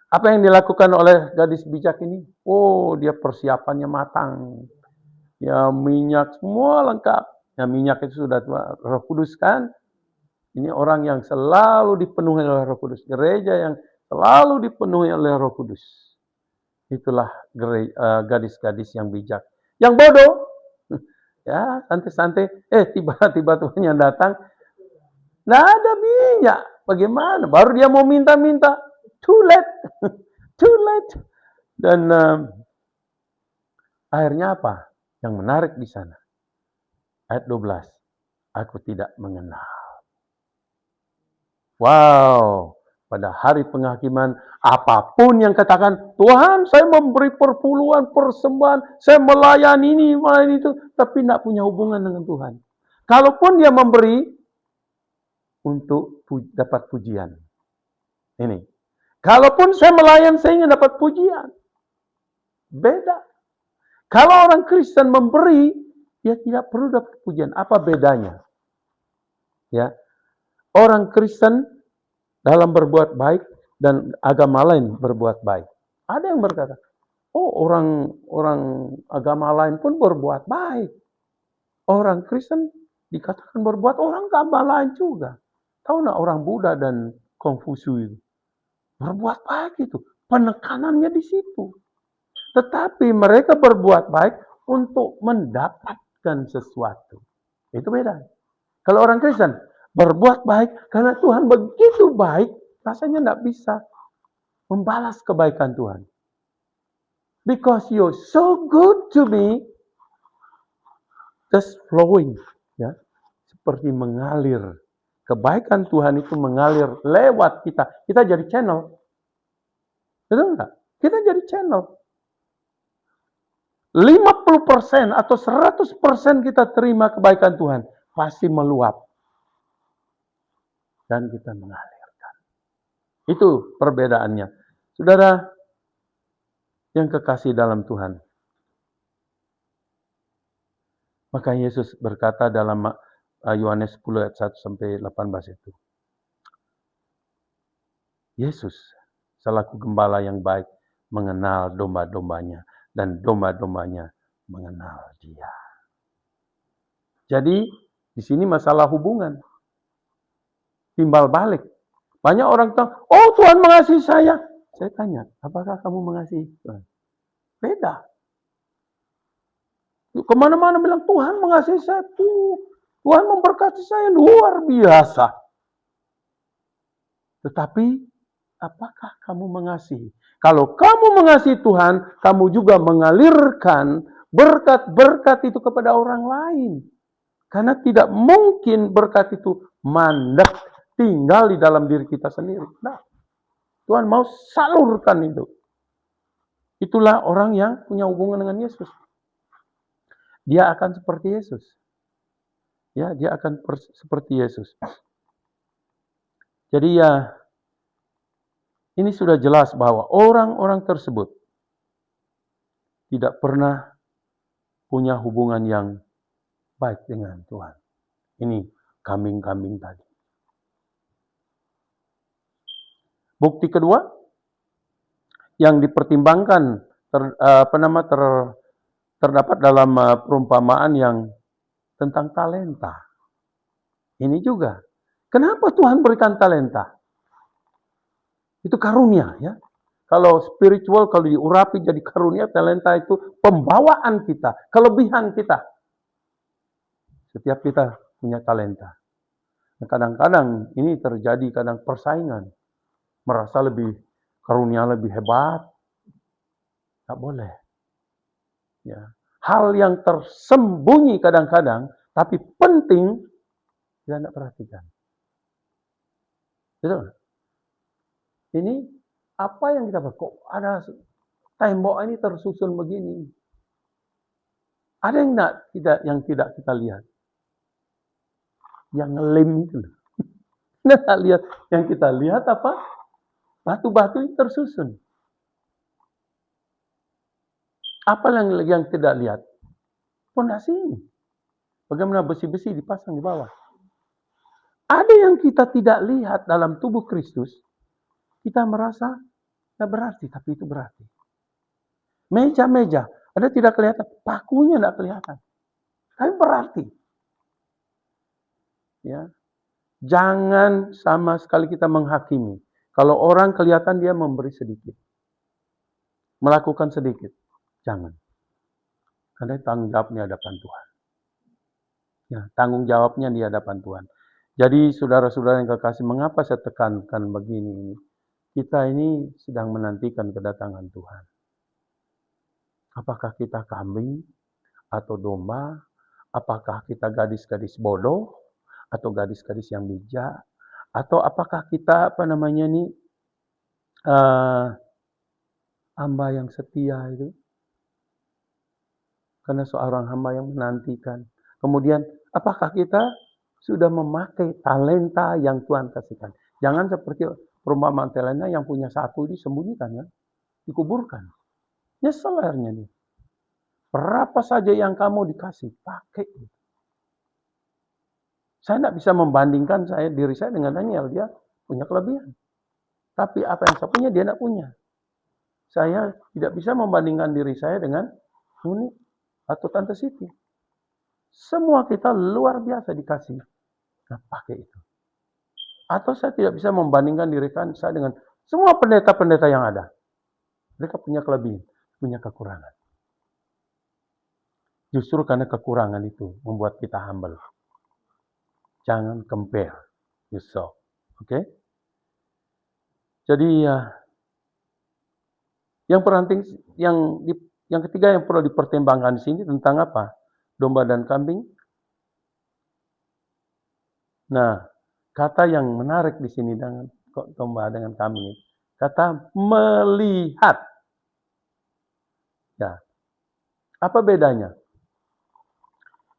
Apa yang dilakukan oleh gadis bijak ini? Oh, dia persiapannya matang. Ya, minyak semua lengkap. Ya, minyak itu sudah Roh Kudus kan? Ini orang yang selalu dipenuhi oleh Roh Kudus. Gereja yang selalu dipenuhi oleh Roh Kudus. Itulah gadis-gadis yang bijak. Yang bodoh, ya santai-santai. Tiba-tiba Tuhan yang datang, nggak ada minyak. Bagaimana? Baru dia mau minta-minta. Too late. Too late. Dan akhirnya apa? Yang menarik di sana. Ayat 12. Aku tidak mengenal. Wow. Pada hari penghakiman, apapun yang katakan, Tuhan saya memberi perpuluhan, persembahan, saya melayani ini, melayani itu, tapi tidak punya hubungan dengan Tuhan. Kalaupun dia memberi, untuk dapat pujian. Ini. Kalaupun saya melayan, saya ingin dapat pujian. Beda. Kalau orang Kristen memberi, dia tidak perlu dapat pujian. Apa bedanya? Ya, orang Kristen dalam berbuat baik dan agama lain berbuat baik. Ada yang berkata, oh orang agama lain pun berbuat baik. Orang Kristen dikatakan berbuat orang agama lain juga. Tahu nggak orang Buddha dan Konghucu itu? Berbuat baik itu. Penekanannya di situ. Tetapi mereka berbuat baik untuk mendapatkan sesuatu. Itu beda. Kalau orang Kristen berbuat baik karena Tuhan begitu baik, rasanya tidak bisa membalas kebaikan Tuhan. Because you're so good to me, just flowing, ya, seperti mengalir. Kebaikan Tuhan itu mengalir lewat kita. Kita jadi channel. Betul enggak? Kita jadi channel. 50% atau 100% kita terima kebaikan Tuhan, pasti meluap. Dan kita mengalirkan. Itu perbedaannya. Saudara yang kekasih dalam Tuhan. Maka Yesus berkata dalam Yohanes 10 ayat 1 sampai 18 itu. Yesus selaku gembala yang baik mengenal domba-dombanya dan domba-dombanya mengenal Dia. Jadi di sini masalah hubungan. Timbal balik. Banyak orang tahu, oh Tuhan mengasihi saya. Saya tanya, apakah kamu mengasihi Tuhan? Beda. Kemana-mana bilang, Tuhan mengasihi saya. Tuhan memberkati saya luar biasa. Tetapi, apakah kamu mengasihi? Kalau kamu mengasihi Tuhan, kamu juga mengalirkan berkat-berkat itu kepada orang lain. Karena tidak mungkin berkat itu mandek. tinggal di dalam diri kita sendiri. Nah, Tuhan mau salurkan itu. Itulah orang yang punya hubungan dengan Yesus. Dia akan seperti Yesus. Ya, dia akan seperti Yesus. Jadi ya, ini sudah jelas bahwa orang-orang tersebut tidak pernah punya hubungan yang baik dengan Tuhan. Ini kambing-kambing tadi. Bukti kedua yang dipertimbangkan terdapat dalam perumpamaan yang tentang talenta. Ini juga. Kenapa Tuhan berikan talenta? Itu karunia ya. Kalau spiritual, kalau diurapi jadi karunia, talenta itu pembawaan kita, kelebihan kita. Setiap kita punya talenta. Kadang-kadang ini terjadi kadang persaingan. Merasa lebih karunia lebih hebat. Tak boleh. Ya. Hal yang tersembunyi kadang-kadang, tapi penting, kita tidak perhatikan. Betul? Ini apa yang kita buat? Kok ada tembok ini tersusun begini? Ada yang tidak kita lihat? Yang lem itu. Kita lihat, yang kita lihat apa? Batu-batu ini tersusun. Apa yang tidak lihat? Fondasi ini. Bagaimana besi-besi dipasang di bawah. Ada yang kita tidak lihat dalam tubuh Kristus. Kita merasa tidak berarti, tapi itu berarti. Meja-meja, ada tidak kelihatan, pakunya tidak kelihatan. Tapi berarti. Ya. Jangan sama sekali kita menghakimi. Kalau orang kelihatan dia memberi sedikit. Melakukan sedikit. Jangan. Karena tanggung jawabnya hadapan Tuhan. Ya, tanggung jawabnya di hadapan Tuhan. Jadi saudara-saudara yang kekasih, mengapa saya tekankan begini? Kita ini sedang menantikan kedatangan Tuhan. Apakah kita kambing atau domba? Apakah kita gadis-gadis bodoh atau gadis-gadis yang bijak? Atau apakah kita hamba yang setia itu? Karena seorang hamba yang menantikan. Kemudian apakah kita sudah memakai talenta yang Tuhan kasihkan? Jangan seperti perumpamaan talenta yang punya satu disembunyikan ya, dikuburkan. Nyesel akhirnya nih. Berapa saja yang kamu dikasih, pakai. Saya tidak bisa membandingkan diri saya dengan Daniel. Dia punya kelebihan. Tapi apa yang saya punya, dia tidak punya. Saya tidak bisa membandingkan diri saya dengan Uni atau Tante Siti. Semua kita luar biasa dikasih. Nah, pakai itu. Atau saya tidak bisa membandingkan diri saya dengan semua pendeta-pendeta yang ada. Mereka punya kelebihan, punya kekurangan. Justru karena kekurangan itu membuat kita humble. Jangan compare yourself. Oke? Jadi yang penting yang ketiga yang perlu dipertimbangkan di sini tentang apa? Domba dan kambing. Nah, kata yang menarik di sini dengan domba dengan kambing itu, kata melihat. Ya. Apa bedanya?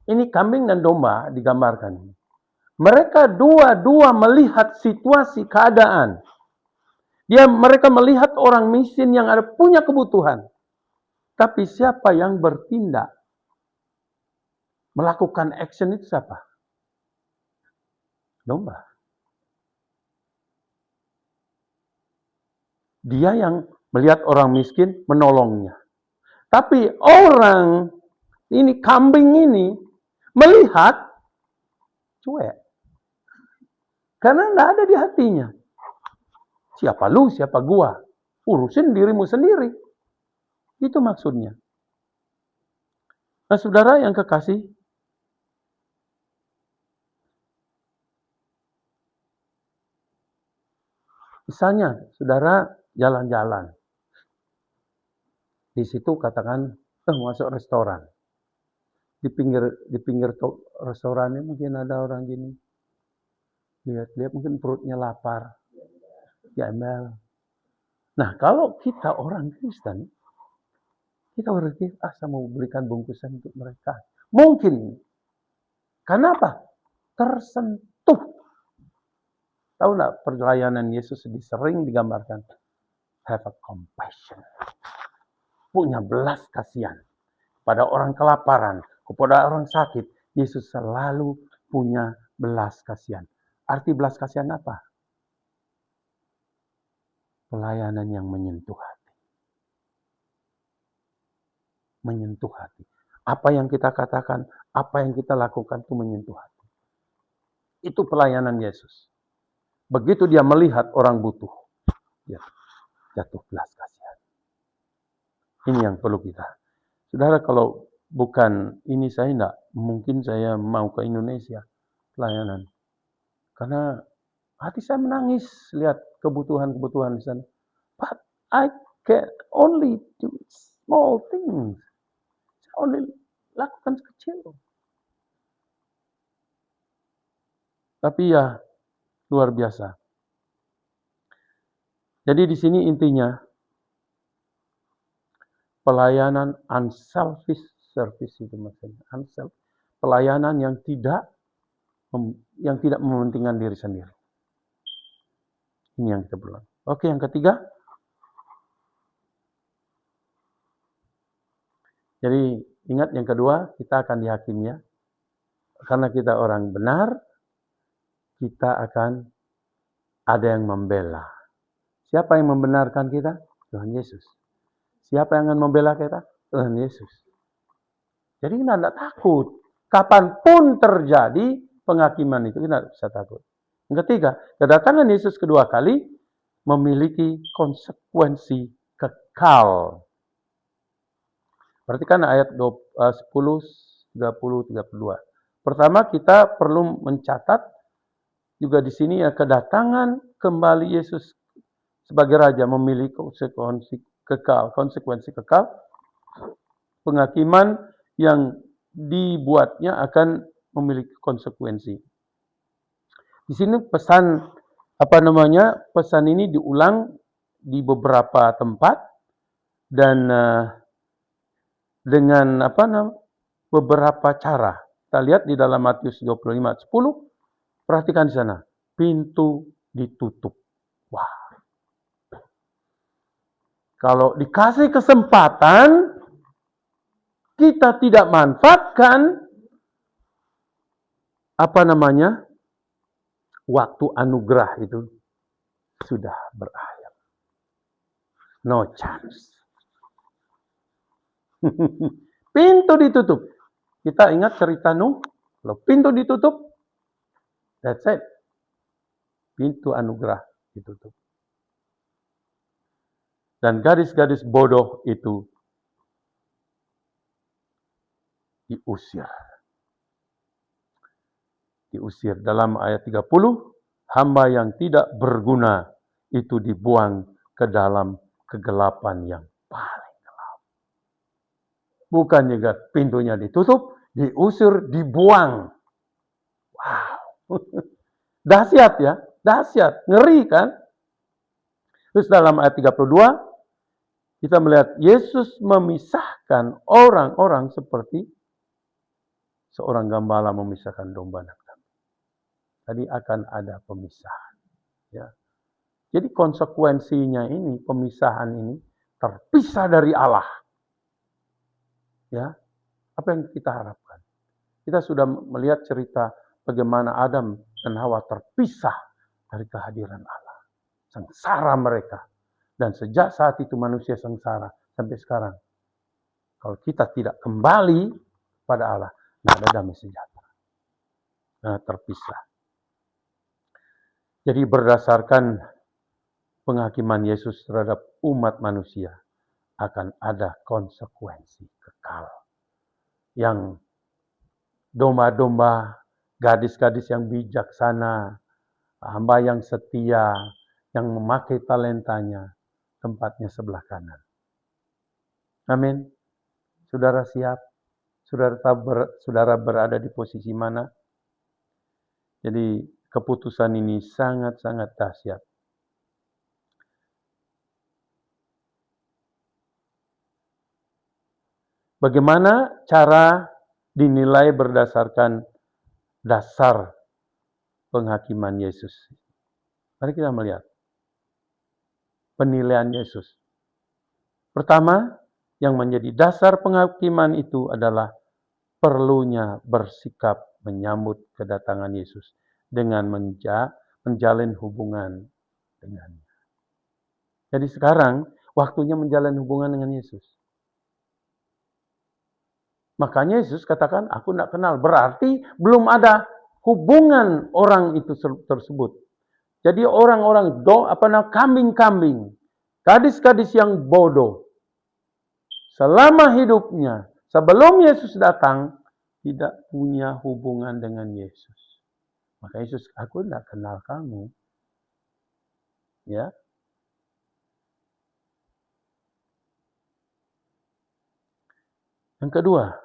Ini kambing dan domba digambarkan. Mereka dua-dua melihat situasi keadaan. Mereka melihat orang miskin yang ada punya kebutuhan. Tapi siapa yang bertindak? Melakukan action itu siapa? Domba. Dia yang melihat orang miskin menolongnya. Tapi orang ini, kambing ini, melihat cuek. Karena tidak ada di hatinya. Siapa lu, siapa gua? Urusin dirimu sendiri. Itu maksudnya. Nah, saudara yang kekasih, misalnya, saudara jalan-jalan. Di situ katakan, masuk restoran. Di pinggir restorannya mungkin ada orang gini. Lihat-lihat mungkin perutnya lapar. Diambil. Nah, kalau kita orang Kristen, kita berpikir, saya mau berikan bungkusan untuk mereka. Mungkin. Kenapa? Tersentuh. Tahu nggak pelayanan Yesus sering digambarkan? Have a compassion. Punya belas kasihan. Pada orang kelaparan, kepada orang sakit, Yesus selalu punya belas kasihan. Arti belas kasihan apa? Pelayanan yang menyentuh hati. Menyentuh hati. Apa yang kita katakan, apa yang kita lakukan itu menyentuh hati. Itu pelayanan Yesus. Begitu dia melihat orang butuh, dia jatuh belas kasihan. Ini yang perlu kita. Saudara, kalau bukan ini saya enggak, mungkin saya mau ke Indonesia pelayanan. Karena hati saya menangis lihat kebutuhan-kebutuhan di sana. But I can only do small things. Saya only lakukan kecil. Tapi ya luar biasa. Jadi di sini intinya pelayanan unselfish service itu maksudnya. Pelayanan yang tidak mementingkan diri sendiri. Ini yang kita perlu. Oke, yang ketiga. Jadi ingat yang kedua, kita akan dihakimi ya. Karena kita orang benar, kita akan ada yang membela. Siapa yang membenarkan kita? Tuhan Yesus. Siapa yang akan membela kita? Tuhan Yesus. Jadi kita tidak takut. Kapanpun terjadi penghakiman itu, kita tidak bisa takut. Yang ketiga, kedatangan Yesus kedua kali memiliki konsekuensi kekal. Perhatikan ayat 10, 30, 32. Pertama, kita perlu mencatat juga di sini ya, kedatangan kembali Yesus sebagai Raja memiliki konsekuensi kekal. Penghakiman yang dibuatnya akan memiliki konsekuensi. Di sini pesan ini diulang di beberapa tempat dan dengan beberapa cara. Kita lihat di dalam Matius 25:10, perhatikan di sana, pintu ditutup. Wah. Kalau dikasih kesempatan, kita tidak manfaatkan waktu anugerah itu sudah berakhir. No chance. Pintu ditutup. Kita ingat cerita Nuh, kalau pintu ditutup, that's it. Pintu anugerah ditutup. Dan gadis-gadis bodoh itu diusir. Diusir dalam ayat 30, hamba yang tidak berguna itu dibuang ke dalam kegelapan yang paling gelap. Bukan juga pintunya ditutup, diusir, dibuang. Wow. Dahsyat ya, dahsyat, ngeri kan? Terus dalam ayat 32, kita melihat Yesus memisahkan orang-orang seperti seorang gembala memisahkan domba dan kambing. Tadi akan ada pemisahan. Ya. Jadi konsekuensinya ini, pemisahan ini terpisah dari Allah. Ya, apa yang kita harapkan? Kita sudah melihat cerita bagaimana Adam dan Hawa terpisah dari kehadiran Allah. Sengsara mereka. Dan sejak saat itu manusia sengsara sampai sekarang. Kalau kita tidak kembali pada Allah, tidak ada damai sejahtera. Terpisah. Jadi berdasarkan penghakiman Yesus terhadap umat manusia, akan ada konsekuensi kekal. Yang domba-domba, gadis-gadis yang bijaksana, hamba yang setia, yang memakai talentanya, tempatnya sebelah kanan. Amin. Saudara siap? Saudara berada di posisi mana? Jadi keputusan ini sangat-sangat dahsyat. Bagaimana cara dinilai berdasarkan dasar penghakiman Yesus? Mari kita melihat penilaian Yesus. Pertama, yang menjadi dasar penghakiman itu adalah perlunya bersikap menyambut kedatangan Yesus dengan menjalin hubungan dengannya. Jadi sekarang waktunya menjalin hubungan dengan Yesus. Makanya Yesus katakan, aku tidak kenal. Berarti belum ada hubungan orang itu tersebut. Jadi orang-orang kambing-kambing, gadis-gadis yang bodoh, selama hidupnya, sebelum Yesus datang, tidak punya hubungan dengan Yesus. Maka Yesus, aku tidak kenal kamu. Ya. Yang kedua,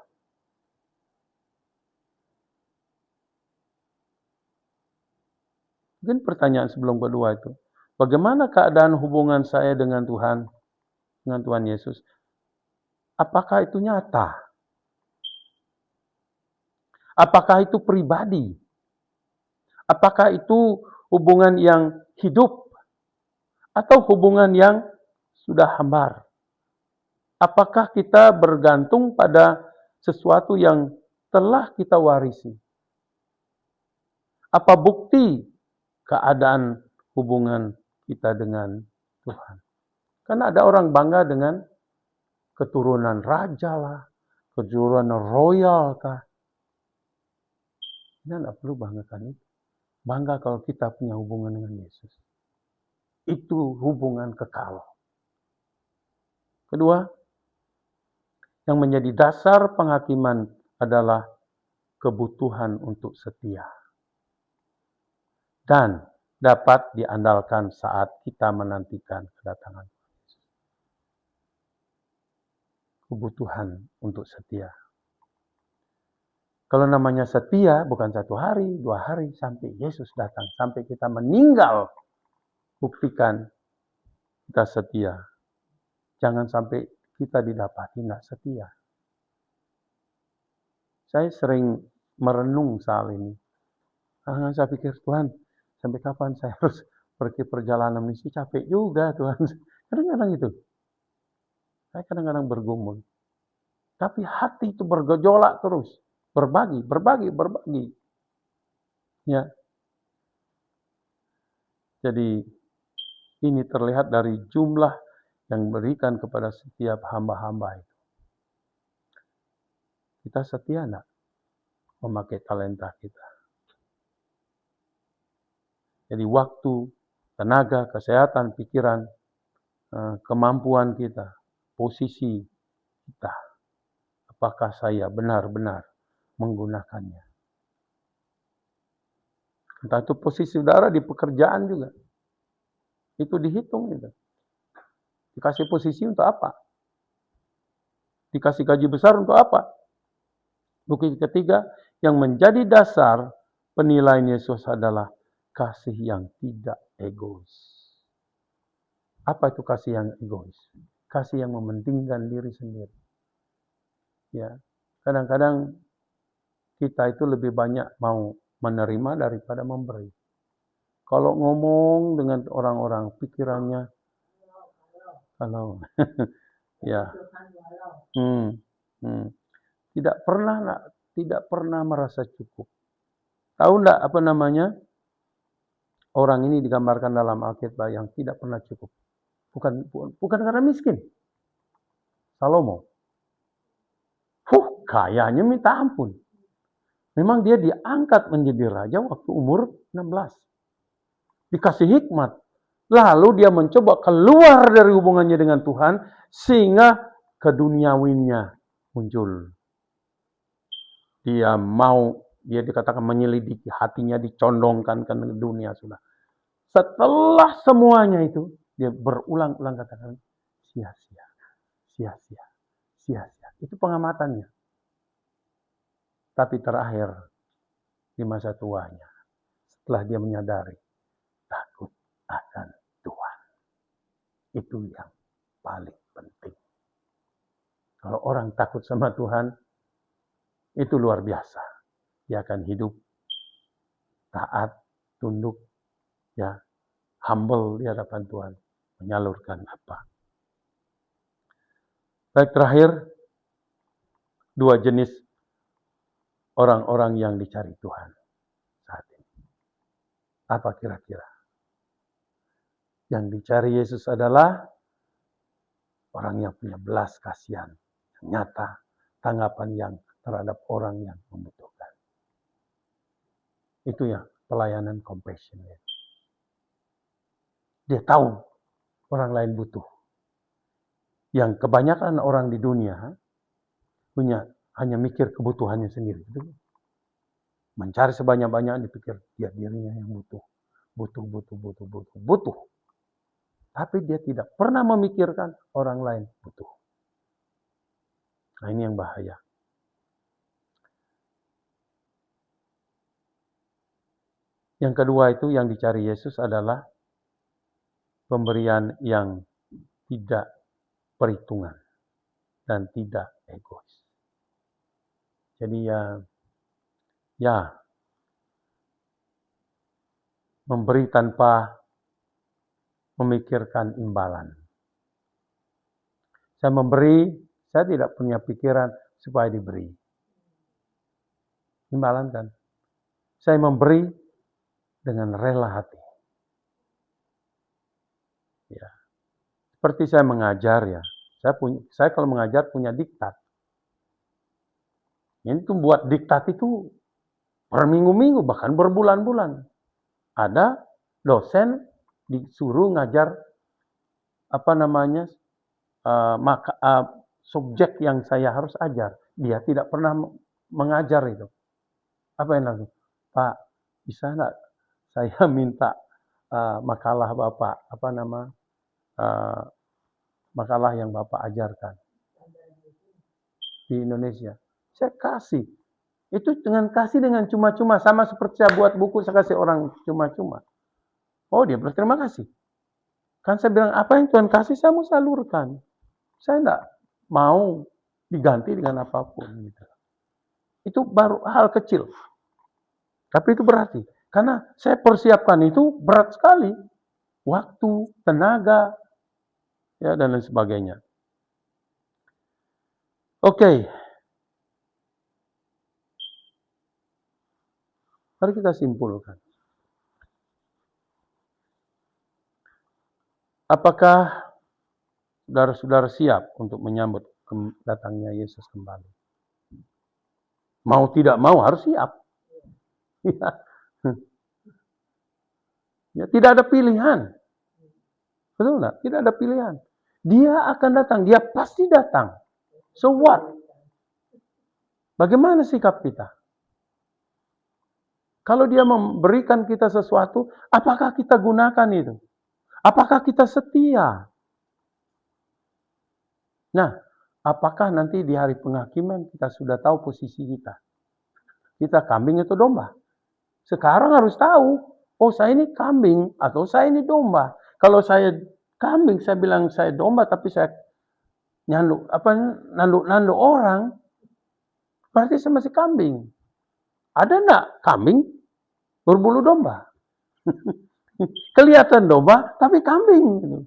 mungkin pertanyaan sebelum kedua itu, bagaimana keadaan hubungan saya dengan Tuhan Yesus? Apakah itu nyata? Apakah itu pribadi? Apakah itu hubungan yang hidup? Atau hubungan yang sudah hambar? Apakah kita bergantung pada sesuatu yang telah kita warisi? Apa bukti keadaan hubungan kita dengan Tuhan? Karena ada orang bangga dengan keturunan raja lah, keturunan royal kah. Kita tidak perlu banggakan itu. Bangga kalau kita punya hubungan dengan Yesus. Itu hubungan kekal. Kedua, yang menjadi dasar penghakiman adalah kebutuhan untuk setia. Dan dapat diandalkan saat kita menantikan kedatangan Yesus. Kebutuhan untuk setia. Kalau namanya setia, bukan 1 hari, 2 hari, sampai Yesus datang. Sampai kita meninggal, buktikan kita setia. Jangan sampai kita didapati tidak setia. Saya sering merenung soal ini. Saya pikir, Tuhan, sampai kapan saya harus pergi perjalanan misi? Capek juga, Tuhan. Kadang-kadang itu. Saya kadang-kadang bergumul. Tapi hati itu bergejolak terus. Berbagi. Ya. Jadi, ini terlihat dari jumlah yang diberikan kepada setiap hamba-hamba itu. Kita setia enggak memakai talenta kita? Jadi waktu, tenaga, kesehatan, pikiran, kemampuan kita, posisi kita. Apakah saya benar-benar menggunakannya? Entah itu posisi saudara di pekerjaan juga. Itu dihitung gitu. Dikasih posisi untuk apa? Dikasih gaji besar untuk apa? Bukti ketiga, yang menjadi dasar penilaian Yesus adalah kasih yang tidak egois. Apa itu kasih yang egois? Kasih yang mementingkan diri sendiri. Ya, kadang-kadang kita itu lebih banyak mau menerima daripada memberi. Kalau ngomong dengan orang-orang, pikirannya kalau ya, tidak pernah merasa cukup. Tahu enggak apa namanya? Orang ini digambarkan dalam Alkitab yang tidak pernah cukup. Bukan karena miskin. Salomo. Kayanya minta ampun. Memang dia diangkat menjadi raja waktu umur 16. Dikasih hikmat. Lalu dia mencoba keluar dari hubungannya dengan Tuhan sehingga keduniawinya muncul. Dia dikatakan menyelidiki, hatinya dicondongkan ke dunia sudah. Setelah semuanya itu, dia berulang-ulang katakan, sia-sia. Itu pengamatannya. Tapi terakhir, di masa tuanya, setelah dia menyadari takut akan Tuhan. Itu yang paling penting. Kalau orang takut sama Tuhan, itu luar biasa. Dia akan hidup taat, tunduk, ya, humble di hadapan Tuhan, menyalurkan apa. Baik, terakhir, dua jenis orang-orang yang dicari Tuhan saat ini. Apa kira-kira? Yang dicari Yesus adalah orang yang punya belas kasihan, yang nyata, tanggapan yang terhadap orang yang membutuhkan. Itu ya pelayanan compassion. Dia tahu orang lain butuh. Yang kebanyakan orang di dunia punya hanya mikir kebutuhannya sendiri. Mencari sebanyak-banyak dipikir dia dirinya yang butuh. Butuh. Tapi dia tidak pernah memikirkan orang lain butuh. Nah, ini yang bahaya. Yang kedua itu yang dicari Yesus adalah pemberian yang tidak perhitungan dan tidak egois. Jadi ya memberi tanpa memikirkan imbalan. Saya memberi, saya tidak punya pikiran supaya diberi. Imbalan kan. Saya memberi dengan rela hati. Ya. Seperti saya mengajar ya. Saya kalau mengajar punya diktat. Ini tuh buat diktat itu per minggu-minggu bahkan berbulan-bulan. Ada dosen disuruh ngajar subjek yang saya harus ajar. Dia tidak pernah mengajar itu. Apa yang langsung? Pak, bisa nggak saya minta makalah Bapak, makalah yang Bapak ajarkan di Indonesia. Saya kasih. Itu dengan cuma-cuma. Sama seperti saya buat buku, saya kasih orang cuma-cuma. Oh, dia berterima kasih. Kan saya bilang, apa yang Tuhan kasih, saya mau salurkan. Saya enggak mau diganti dengan apapun. Gitu. Itu baru hal kecil. Tapi itu berarti. Karena saya persiapkan itu berat sekali. Waktu, tenaga, ya dan lain sebagainya. Oke. Mari kita simpulkan. Apakah saudara-saudara siap untuk menyambut datangnya Yesus kembali? Mau tidak mau harus siap. Ya, tidak ada pilihan. Betul nggak? Tidak ada pilihan. Dia akan datang. Dia pasti datang. So what? Bagaimana sikap kita? Kalau dia memberikan kita sesuatu, apakah kita gunakan itu? Apakah kita setia? Nah, apakah nanti di hari penghakiman kita sudah tahu posisi kita? Kita kambing atau domba? Sekarang harus tahu, oh saya ini kambing atau saya ini domba. Kalau saya kambing, saya bilang saya domba, tapi saya nanduk orang, berarti saya masih kambing. Ada enggak kambing berbulu domba? Kelihatan domba, tapi kambing.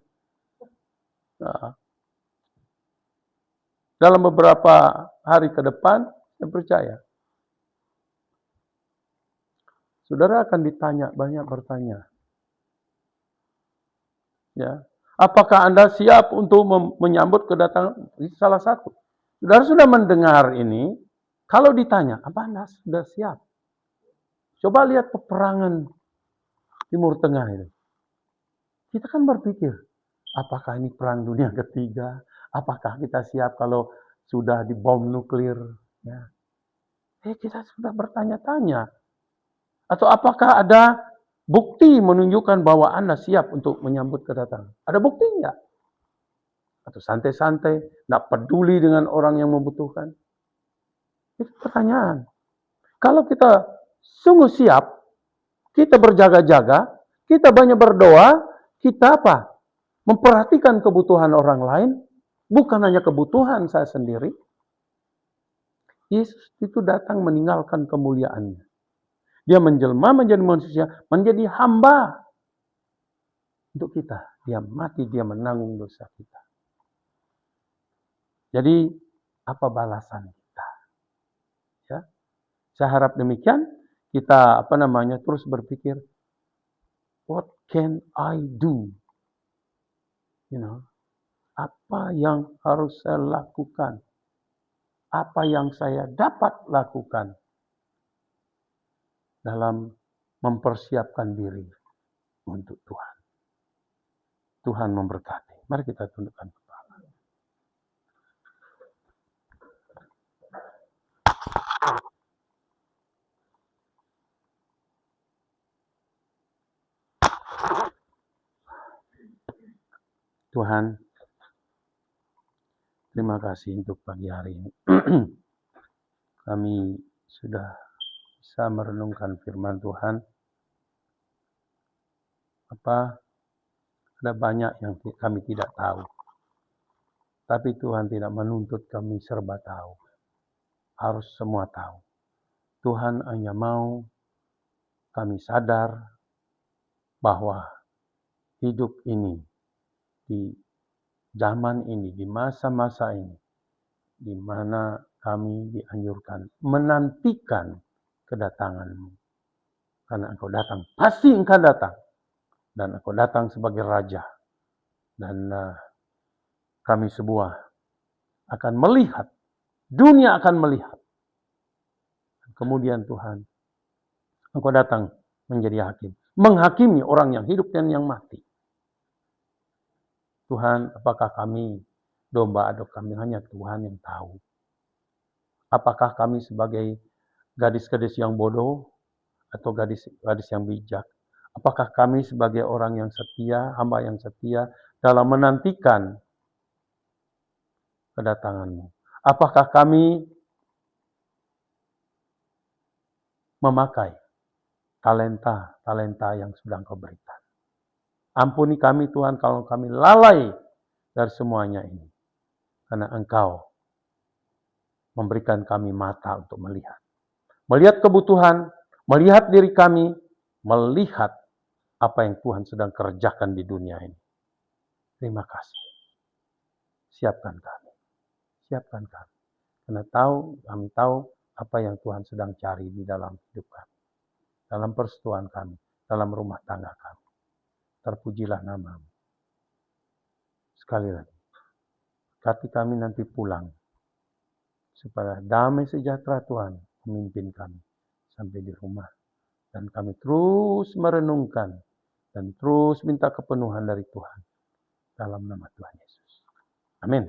Nah, dalam beberapa hari ke depan, saya percaya, saudara akan ditanya, banyak bertanya. Ya, apakah Anda siap untuk menyambut kedatangan? Itu salah satu. Saudara sudah mendengar ini, kalau ditanya, apa Anda sudah siap? Coba lihat peperangan Timur Tengah ini. Kita kan berpikir, apakah ini perang dunia ketiga? Apakah kita siap kalau sudah dibom nuklir? Ya. Kita sudah bertanya-tanya. Atau apakah ada bukti menunjukkan bahwa Anda siap untuk menyambut kedatangan? Ada bukti enggak? Atau santai-santai, enggak peduli dengan orang yang membutuhkan? Itu pertanyaan. Kalau kita sungguh siap, kita berjaga-jaga, kita banyak berdoa, kita apa? Memperhatikan kebutuhan orang lain, bukan hanya kebutuhan saya sendiri. Yesus itu datang meninggalkan kemuliaannya. Dia menjelma menjadi manusia, menjadi hamba untuk kita. Dia mati, dia menanggung dosa kita. Jadi, apa balasan kita? Ya. Saya harap demikian, kita terus berpikir, what can I do? Apa yang harus saya lakukan? Apa yang saya dapat lakukan dalam mempersiapkan diri untuk Tuhan. Tuhan memberkati. Mari kita tundukkan kepala. Tuhan, terima kasih untuk pagi hari ini. Kami sudah bisa merenungkan firman Tuhan. Ada banyak yang kami tidak tahu. Tapi Tuhan tidak menuntut kami serba tahu. Harus semua tahu. Tuhan hanya mau kami sadar bahwa hidup ini, di zaman ini, di masa-masa ini, di mana kami dianjurkan menantikan kedatangan-Mu. Karena Engkau datang, pasti Engkau datang. Dan Engkau datang sebagai Raja. Dan kami semua akan melihat, dunia akan melihat. Kemudian Tuhan, Engkau datang menjadi hakim. Menghakimi orang yang hidup dan yang mati. Tuhan, apakah kami domba atau kami hanya Tuhan yang tahu? Apakah kami sebagai gadis-gadis yang bodoh atau gadis-gadis yang bijak? Apakah kami sebagai orang yang setia, hamba yang setia dalam menantikan kedatangan-Mu? Apakah kami memakai talenta yang sudah Engkau berikan? Ampuni kami Tuhan kalau kami lalai dari semuanya ini. Karena Engkau memberikan kami mata untuk melihat. Melihat kebutuhan, melihat diri kami, melihat apa yang Tuhan sedang kerjakan di dunia ini. Terima kasih. Siapkan kami. Siapkan kami. Karena kami tahu apa yang Tuhan sedang cari di dalam hidup kami. Dalam persekutuan kami. Dalam rumah tangga kami. Terpujilah nama-Mu. Sekali lagi. Berkati kami nanti pulang. Supaya damai sejahtera Tuhan memimpin kami sampai di rumah. Dan kami terus merenungkan dan terus minta kepenuhan dari Tuhan. Dalam nama Tuhan Yesus. Amin.